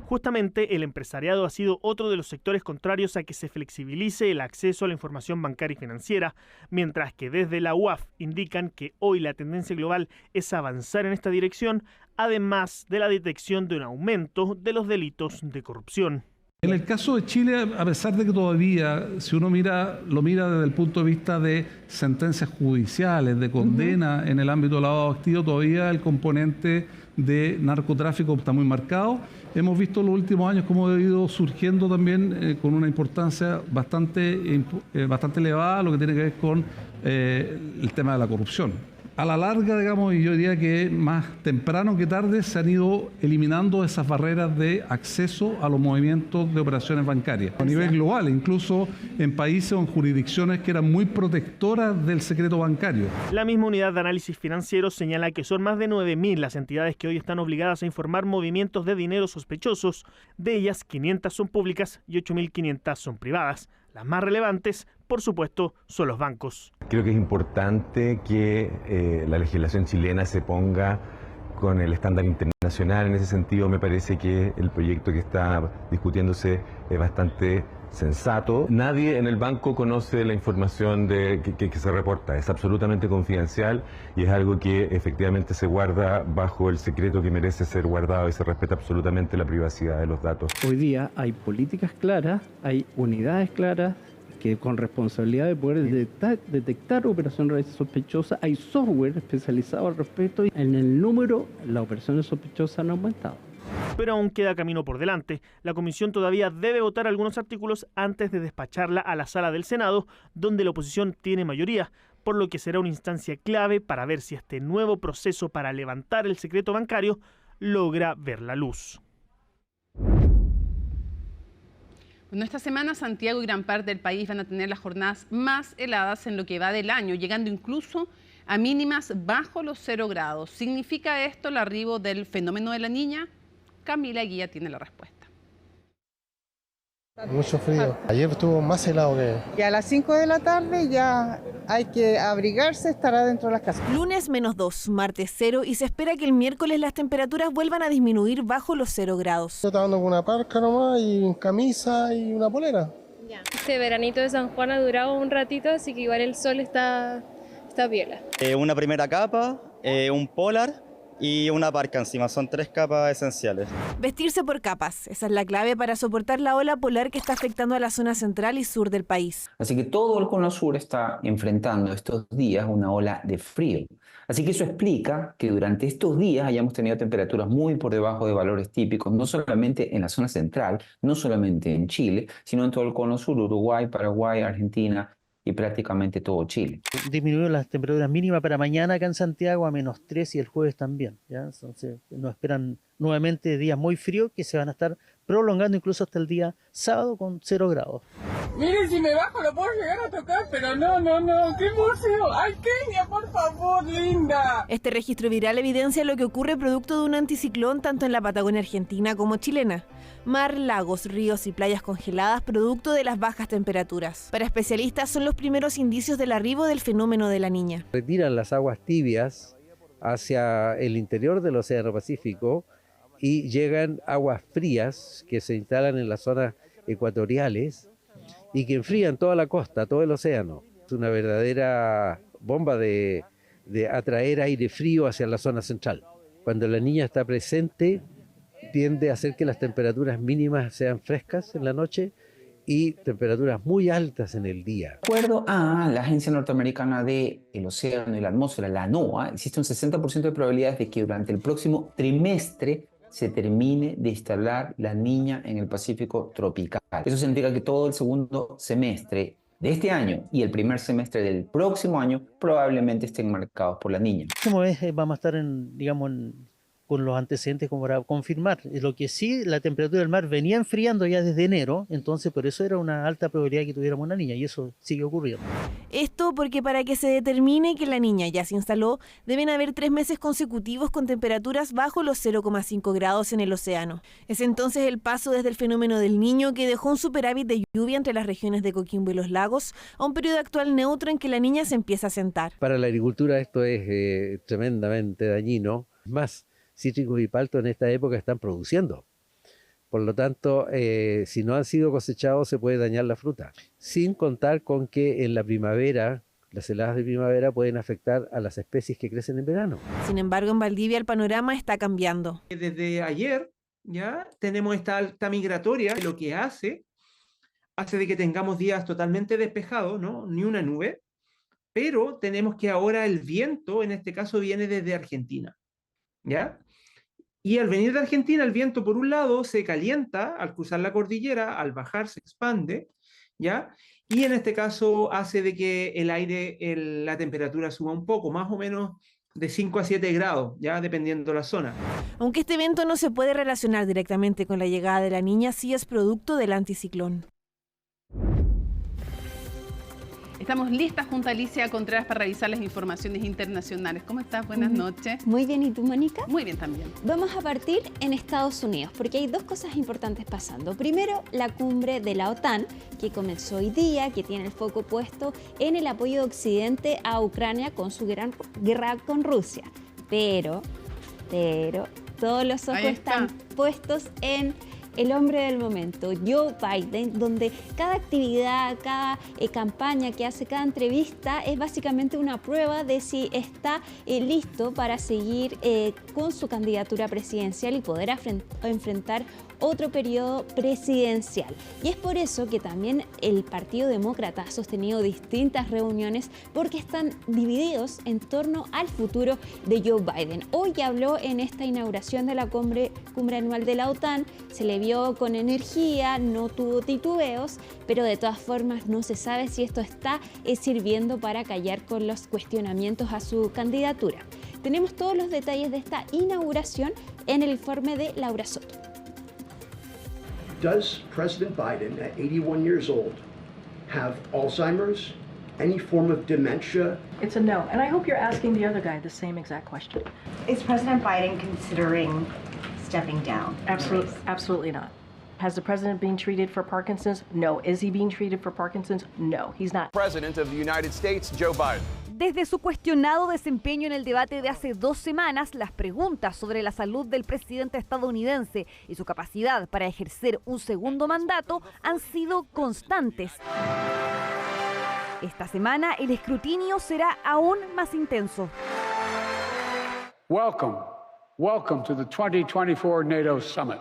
S4: Justamente el empresariado ha sido otro de los sectores contrarios a que se flexibilice el acceso a la información bancaria y financiera, mientras que desde la UAF indican que hoy la tendencia global es avanzar en esta dirección, además de la detección de un aumento de los delitos de corrupción.
S20: En el caso de Chile, a pesar de que todavía, si uno lo mira desde el punto de vista de sentencias judiciales, de condena en el ámbito del lavado de activos, todavía el componente de narcotráfico está muy marcado. Hemos visto en los últimos años cómo ha ido surgiendo también con una importancia bastante elevada lo que tiene que ver con el tema de la corrupción. A la larga, digamos, y yo diría que más temprano que tarde se han ido eliminando esas barreras de acceso a los movimientos de operaciones bancarias. A nivel global, incluso en países o en jurisdicciones que eran muy protectoras del secreto bancario.
S4: La misma unidad de análisis financiero señala que son más de 9.000 las entidades que hoy están obligadas a informar movimientos de dinero sospechosos. De ellas, 500 son públicas y 8.500 son privadas. Las más relevantes, por supuesto, son los bancos.
S25: Creo que es importante que la legislación chilena se ponga con el estándar internacional. En ese sentido, me parece que el proyecto que está discutiéndose es bastante sensato. Nadie en el banco conoce la información que se reporta. Es absolutamente confidencial y es algo que efectivamente se guarda bajo el secreto que merece ser guardado y se respeta absolutamente la privacidad de los datos.
S26: Hoy día hay políticas claras, hay unidades claras
S3: que con responsabilidad de poder detectar operaciones sospechosas, hay software especializado al respecto y en el número las operaciones sospechosas han aumentado.
S4: Pero aún queda camino por delante. La comisión todavía debe votar algunos artículos antes de despacharla a la sala del Senado, donde la oposición tiene mayoría, por lo que será una instancia clave para ver si este nuevo proceso para levantar el secreto bancario logra ver la luz.
S1: Bueno, esta semana Santiago y gran parte del país van a tener las jornadas más heladas en lo que va del año, llegando incluso a mínimas bajo los 0 grados. ¿Significa esto el arribo del fenómeno de la Niña? Camila Guía tiene la respuesta.
S13: Mucho frío. Ayer estuvo más helado que...
S14: Y a las 5 de la tarde ya hay que abrigarse, estar adentro de las casas.
S15: Lunes -2, martes 0 y se espera que el miércoles las temperaturas vuelvan a disminuir bajo los 0 grados.
S13: Yo estaba andando con una parca nomás y camisa y una polera.
S17: Este veranito de San Juan ha durado un ratito, así que igual el sol está piola.
S18: Una primera capa, un polar y una parca encima, son 3 capas esenciales.
S15: Vestirse por capas, esa es la clave para soportar la ola polar que está afectando a la zona central y sur del país.
S26: Así que todo el cono sur está enfrentando estos días una ola de frío. Así que eso explica que durante estos días hayamos tenido temperaturas muy por debajo de valores típicos, no solamente en la zona central, no solamente en Chile, sino en todo el cono sur, Uruguay, Paraguay, Argentina y prácticamente todo Chile.
S27: Disminuyó las temperaturas mínimas para mañana acá en Santiago a -3 y el jueves también, ¿ya? Entonces nos esperan nuevamente días muy fríos que se van a estar prolongando incluso hasta el día sábado con 0 grados.
S28: Miren, si me bajo lo puedo llegar a tocar, pero no, qué museo. Ay, Kenia, por favor, linda.
S15: Este registro viral evidencia lo que ocurre producto de un anticiclón tanto en la Patagonia argentina como chilena. Mar, lagos, ríos y playas congeladas producto de las bajas temperaturas. Para especialistas son los primeros indicios del arribo del fenómeno de la Niña.
S3: Retiran las aguas tibias hacia el interior del Océano Pacífico y llegan aguas frías que se instalan en las zonas ecuatoriales y que enfrían toda la costa, todo el océano. Es una verdadera bomba de atraer aire frío hacia la zona central. Cuando la Niña está presente, tiende a hacer que las temperaturas mínimas sean frescas en la noche y temperaturas muy altas en el día.
S26: De acuerdo a la Agencia Norteamericana del Océano y la Atmósfera, la NOAA, existe un 60% de probabilidades de que durante el próximo trimestre se termine de instalar la Niña en el Pacífico tropical. Eso significa que todo el segundo semestre de este año y el primer semestre del próximo año probablemente estén marcados por la Niña.
S27: El próximo mes vamos a estar con los antecedentes como para confirmar. Lo que sí, la temperatura del mar venía enfriando ya desde enero, entonces por eso era una alta probabilidad que tuviéramos una Niña y eso sigue ocurriendo.
S15: Esto porque para que se determine que la Niña ya se instaló, deben haber 3 meses consecutivos con temperaturas bajo los 0,5 grados en el océano. Es entonces el paso desde el fenómeno del Niño que dejó un superávit de lluvia entre las regiones de Coquimbo y los lagos a un periodo actual neutro en que la Niña se empieza a sentar.
S3: Para la agricultura esto es tremendamente dañino. Más, cítricos y paltos en esta época están produciendo. Por lo tanto, si no han sido cosechados se puede dañar la fruta. Sin contar con que en la primavera, las heladas de primavera pueden afectar a las especies que crecen en verano.
S15: Sin embargo, en Valdivia el panorama está cambiando.
S30: Desde ayer ya tenemos esta alta migratoria, lo que hace de que tengamos días totalmente despejados, ¿no? Ni una nube, pero tenemos que ahora el viento, en este caso, viene desde Argentina, ¿ya? Y al venir de Argentina, el viento, por un lado, se calienta al cruzar la cordillera, al bajar se expande, ¿ya? Y en este caso hace de que el aire, la temperatura suba un poco, más o menos de 5 a 7 grados, ya dependiendo de la zona.
S15: Aunque este evento no se puede relacionar directamente con la llegada de la Niña, sí es producto del anticiclón.
S1: Estamos listas junto a Alicia Contreras para revisar las informaciones internacionales. ¿Cómo estás? Buenas noches.
S31: Muy bien, ¿y tú, Mónica?
S1: Muy bien también.
S31: Vamos a partir en Estados Unidos, porque hay 2 cosas importantes pasando. Primero, la cumbre de la OTAN, que comenzó hoy día, que tiene el foco puesto en el apoyo de Occidente a Ucrania con su gran guerra con Rusia. Pero, todos los ojos están puestos en el hombre del momento, Joe Biden, donde cada actividad, cada campaña que hace, cada entrevista es básicamente una prueba de si está listo para seguir con su candidatura presidencial y poder enfrentar otro periodo presidencial. Y es por eso que también el Partido Demócrata ha sostenido distintas reuniones porque están divididos en torno al futuro de Joe Biden. Hoy habló en esta inauguración de la cumbre anual de la OTAN, se le vio con energía, no tuvo titubeos, pero de todas formas no se sabe si esto está sirviendo para callar con los cuestionamientos a su candidatura. Tenemos todos los detalles de esta inauguración en el informe de Laura Soto.
S2: Does President Biden, at 81 years old, have Alzheimer's, any form of dementia?
S5: It's a no, and I hope you're asking the other guy the same exact question.
S6: Is President Biden considering stepping down?
S5: Absolutely not. Has the president been treated for Parkinson's? No. Is he being treated for Parkinson's? No, he's not.
S12: President of the United States, Joe Biden.
S16: Desde su cuestionado desempeño en el debate de hace 2 semanas, las preguntas sobre la salud del presidente estadounidense y su capacidad para ejercer un segundo mandato han sido constantes. Esta semana el escrutinio será aún más intenso.
S19: Welcome to the 2024 NATO Summit.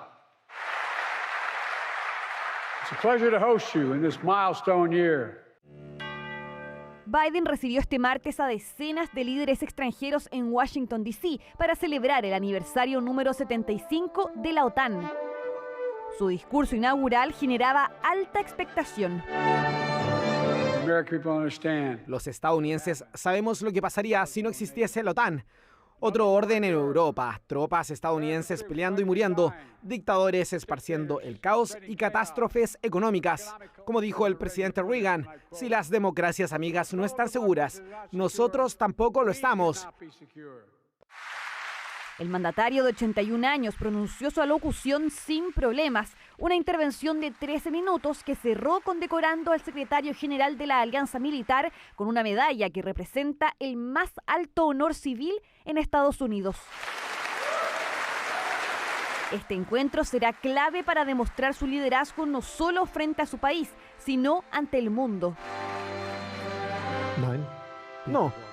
S19: It's a pleasure to host you in this milestone year.
S16: Biden recibió este martes a decenas de líderes extranjeros en Washington, D.C. para celebrar el aniversario número 75 de la OTAN. Su discurso inaugural generaba alta expectación.
S21: Los estadounidenses sabemos lo que pasaría si no existiese la OTAN. Otro orden en Europa, tropas estadounidenses peleando y muriendo, dictadores esparciendo el caos y catástrofes económicas. Como dijo el presidente Reagan, si las democracias amigas no están seguras, nosotros tampoco lo estamos.
S16: El mandatario de 81 años pronunció su alocución sin problemas, una intervención de 13 minutos que cerró condecorando al secretario general de la Alianza Militar con una medalla que representa el más alto honor civil en Estados Unidos. Este encuentro será clave para demostrar su liderazgo no solo frente a su país, sino ante el mundo.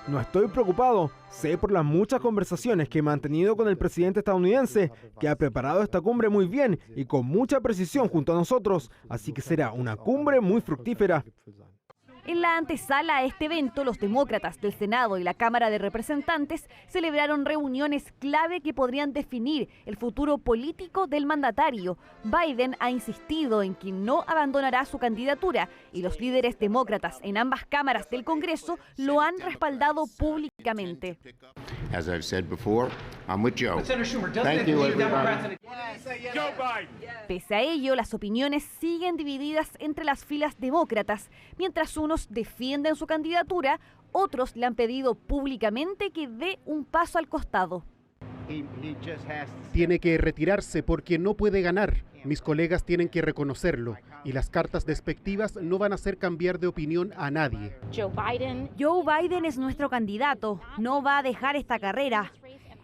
S22: No estoy preocupado. Sé por las muchas conversaciones que he mantenido con el presidente estadounidense, que ha preparado esta cumbre muy bien y con mucha precisión junto a nosotros, así que será una cumbre muy fructífera.
S16: En la antesala a este evento, los demócratas del Senado y la Cámara de Representantes celebraron reuniones clave que podrían definir el futuro político del mandatario. Biden ha insistido en que no abandonará su candidatura y los líderes demócratas en ambas cámaras del Congreso lo han respaldado públicamente.
S23: As I've said before, I'm with Joe. Thank you, everybody.
S16: Pese a ello, las opiniones siguen divididas entre las filas demócratas. Mientras unos defienden su candidatura, otros le han pedido públicamente que dé un paso al costado.
S24: Tiene que retirarse porque no puede ganar. Mis colegas tienen que reconocerlo. Y las cartas despectivas no van a hacer cambiar de opinión a nadie.
S16: Joe Biden es nuestro candidato. No va a dejar esta carrera.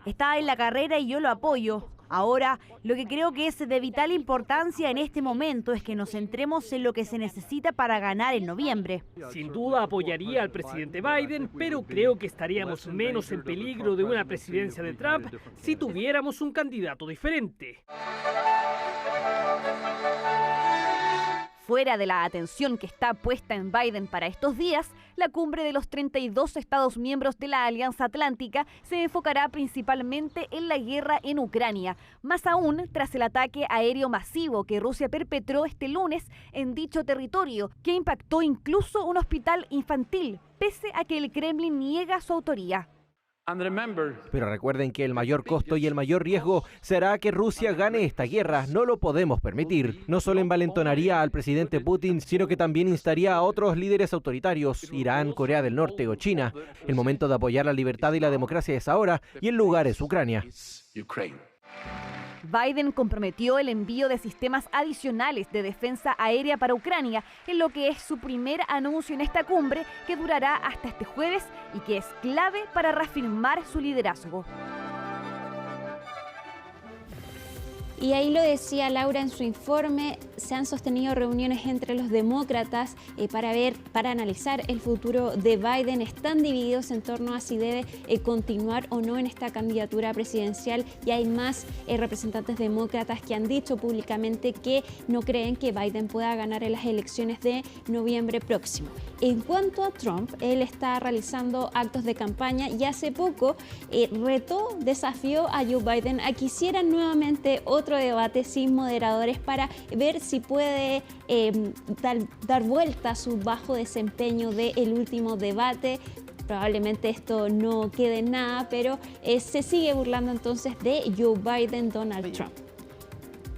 S16: Está en la carrera y yo lo apoyo. Ahora, lo que creo que es de vital importancia en este momento es que nos centremos en lo que se necesita para ganar en noviembre.
S29: Sin duda apoyaría al presidente Biden, pero creo que estaríamos menos en peligro de una presidencia de Trump si tuviéramos un candidato diferente.
S16: Fuera de la atención que está puesta en Biden para estos días, la cumbre de los 32 Estados miembros de la Alianza Atlántica se enfocará principalmente en la guerra en Ucrania, más aún tras el ataque aéreo masivo que Rusia perpetró este lunes en dicho territorio, que impactó incluso un hospital infantil, pese a que el Kremlin niega su autoría.
S21: Pero recuerden que el mayor costo y el mayor riesgo será que Rusia gane esta guerra. No lo podemos permitir. No solo envalentonaría al presidente Putin, sino que también instaría a otros líderes autoritarios, Irán, Corea del Norte o China. El momento de apoyar la libertad y la democracia es ahora y el lugar es Ucrania.
S16: Biden comprometió el envío de sistemas adicionales de defensa aérea para Ucrania, en lo que es su primer anuncio en esta cumbre, que durará hasta este jueves y que es clave para reafirmar su liderazgo.
S31: Y ahí lo decía Laura en su informe, se han sostenido reuniones entre los demócratas para analizar el futuro de Biden. Están divididos en torno a si debe continuar o no en esta candidatura presidencial, y hay más representantes demócratas que han dicho públicamente que no creen que Biden pueda ganar en las elecciones de noviembre próximo. En cuanto a Trump, él está realizando actos de campaña y hace poco desafió a Joe Biden a que hicieran nuevamente otro debate sin moderadores para ver si puede dar vuelta a su bajo desempeño del último debate. Probablemente esto no quede en nada, pero se sigue burlando entonces de Joe Biden, Donald Trump.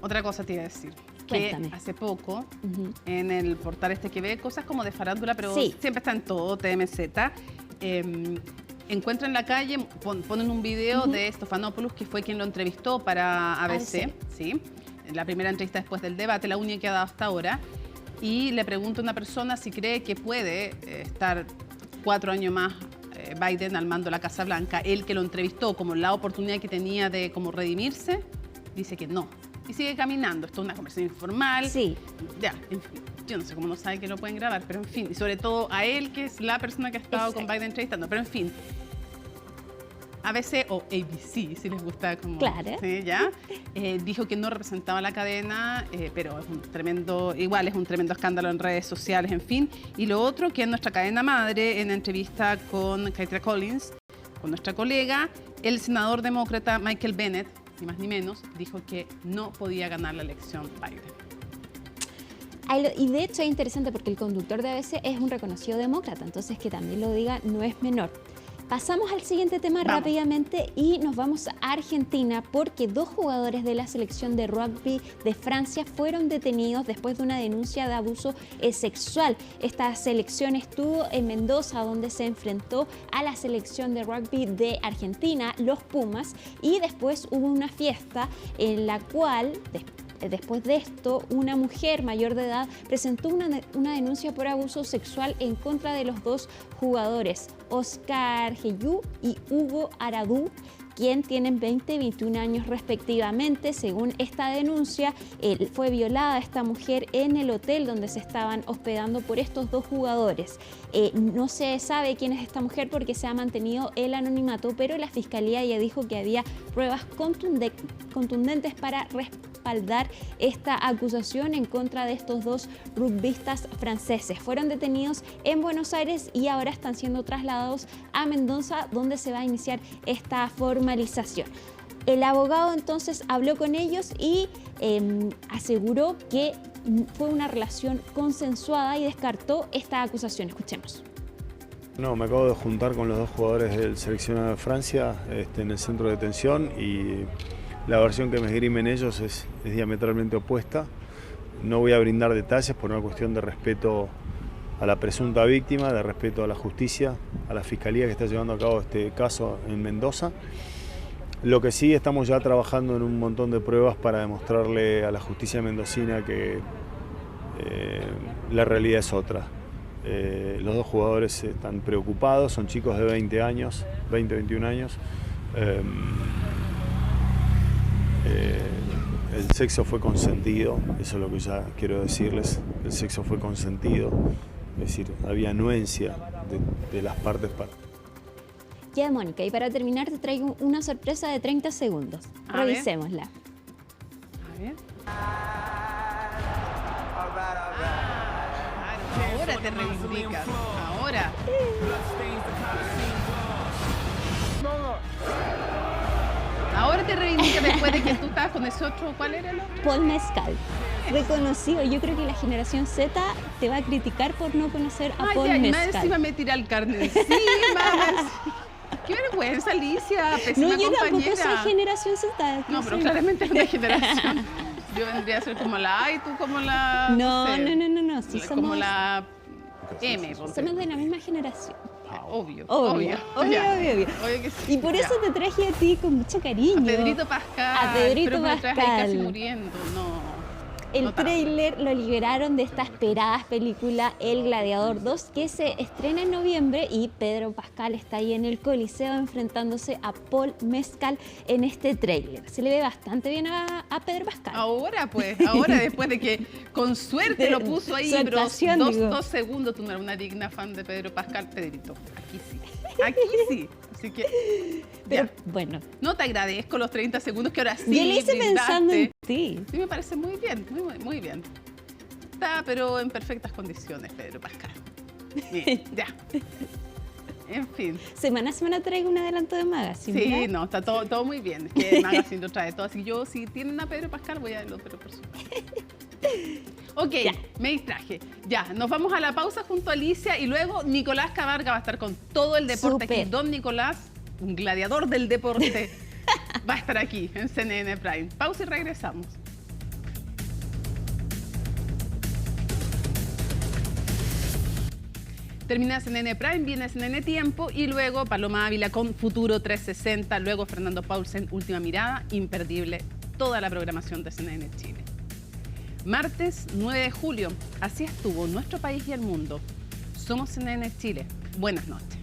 S1: Otra cosa te iba a decir.
S31: Cuéntame.
S1: Que hace poco, en el portal que ve cosas como de farándula, pero siempre está en todo, TMZ, encuentran en la calle, ponen un video de Stephanopoulos, que fue quien lo entrevistó para ABC, ¿sí? La primera entrevista después del debate, la única que ha dado hasta ahora, y le pregunta a una persona si cree que puede estar 4 años más Biden al mando de la Casa Blanca. Él, que lo entrevistó como la oportunidad que tenía de como redimirse, dice que no. Y sigue caminando. Esto es una conversación informal.
S31: Sí.
S1: Ya, en fin, yo no sé cómo no sabe que lo pueden grabar, pero en fin, y sobre todo a él, que es la persona que ha estado con Biden entrevistando, pero en fin. ABC o ABC, si les gusta como...
S31: Claro.
S1: ¿Sí? ¿Ya? Dijo que no representaba la cadena, pero es un tremendo escándalo en redes sociales, en fin. Y lo otro, que en nuestra cadena madre, en entrevista con Kaitra Collins, con nuestra colega, el senador demócrata Michael Bennet, ni más ni menos, dijo que no podía ganar la elección Biden.
S31: Y de hecho es interesante porque el conductor de ABC es un reconocido demócrata, entonces que también lo diga no es menor. Pasamos al siguiente tema rápidamente y nos vamos a Argentina, porque 2 jugadores de la selección de rugby de Francia fueron detenidos después de una denuncia de abuso sexual. Esta selección estuvo en Mendoza, donde se enfrentó a la selección de rugby de Argentina, los Pumas, y después hubo una fiesta en la cual, después de esto, una mujer mayor de edad presentó una denuncia por abuso sexual en contra de los 2 jugadores, Oscar Geyú y Hugo Aradú, quien tienen 20 y 21 años respectivamente. Según esta denuncia, fue violada esta mujer en el hotel donde se estaban hospedando por estos 2 jugadores. No se sabe quién es esta mujer porque se ha mantenido el anonimato, pero la fiscalía ya dijo que había pruebas contundentes para respaldar esta acusación en contra de estos 2 rugbistas franceses. Fueron detenidos en Buenos Aires y ahora están siendo trasladados a Mendoza, donde se va a iniciar esta formalización. El abogado entonces habló con ellos y aseguró que fue una relación consensuada y descartó esta acusación. Escuchemos.
S4: No, me acabo de juntar con los 2 jugadores del seleccionado de Francia en el centro de detención, y la versión que me esgrimen ellos es diametralmente opuesta. No voy a brindar detalles por una cuestión de respeto a la presunta víctima, de respeto a la justicia, a la fiscalía que está llevando a cabo este caso en Mendoza. Lo que sí, estamos ya trabajando en un montón de pruebas para demostrarle a la justicia mendocina que la realidad es otra. Los 2 jugadores están preocupados, son chicos de 20 años, 21 años. El sexo fue consentido, eso es lo que ya quiero decirles, el sexo fue consentido, es decir, había anuencia de las partes para...
S31: Ya, Mónica, y para terminar te traigo una sorpresa de 30 segundos. Revisémosla.
S1: A ver. Ahora te reivindicas. Ahora. Ahora te reivindicas después de que tú estabas con ese otro. ¿Cuál era el otro?
S31: Paul Mescal. Reconocido. Yo creo que la generación Z te va a criticar por no conocer a Paul Mescal.
S1: Más encima me tira el carne encima. Qué vergüenza, Alicia. Pésima
S31: no, yo
S1: compañera.
S31: Tampoco soy generación Z.
S1: No, pero claramente es una generación. Yo vendría a ser como la A y tú como la...
S31: No. Sí,
S1: como
S31: somos
S1: la M.
S31: Somos de la misma generación.
S1: Obvio.
S31: Obvio que sí. Y por eso te traje a ti con mucho cariño.
S1: A Pedrito Pascal.
S31: A Pedrito
S1: pero
S31: Pascal.
S1: Me traje ahí casi muriendo, no.
S31: El tráiler lo liberaron de esta esperada película El Gladiador 2, que se estrena en noviembre, y Pedro Pascal está ahí en el Coliseo enfrentándose a Paul Mescal en este tráiler. Se le ve bastante bien a Pedro Pascal.
S1: Ahora después de que con suerte lo puso ahí, pero 2 segundos. Tú no eres una digna fan de Pedro Pascal, Pedrito. Aquí sí. Así que,
S31: pero, bueno.
S1: No te agradezco los 30 segundos que ahora sí.
S31: Yo le hice pensando en ti.
S1: Sí, me parece muy bien, muy bien. Está, pero en perfectas condiciones, Pedro Pascal. Bien, ya. En fin.
S31: Semana a semana traigo un adelanto de Magazine.
S1: Sí,
S31: ¿verdad?
S1: no, está todo muy bien. Es que Magazine lo trae todo. Así que yo, si tienen a Pedro Pascal, voy a verlo, pero por supuesto. Ok, ya. Me distraje. Ya, nos vamos a la pausa junto a Alicia y luego Nicolás Camarga va a estar con todo el deporte aquí. Don Nicolás, un gladiador del deporte, va a estar aquí en CNN Prime. Pausa y regresamos. Termina CNN Prime, viene CNN Tiempo y luego Paloma Ávila con Futuro 360, luego Fernando Paulsen, Última Mirada, imperdible toda la programación de CNN Chile. Martes 9 de julio, así estuvo nuestro país y el mundo. Somos CNN Chile. Buenas noches.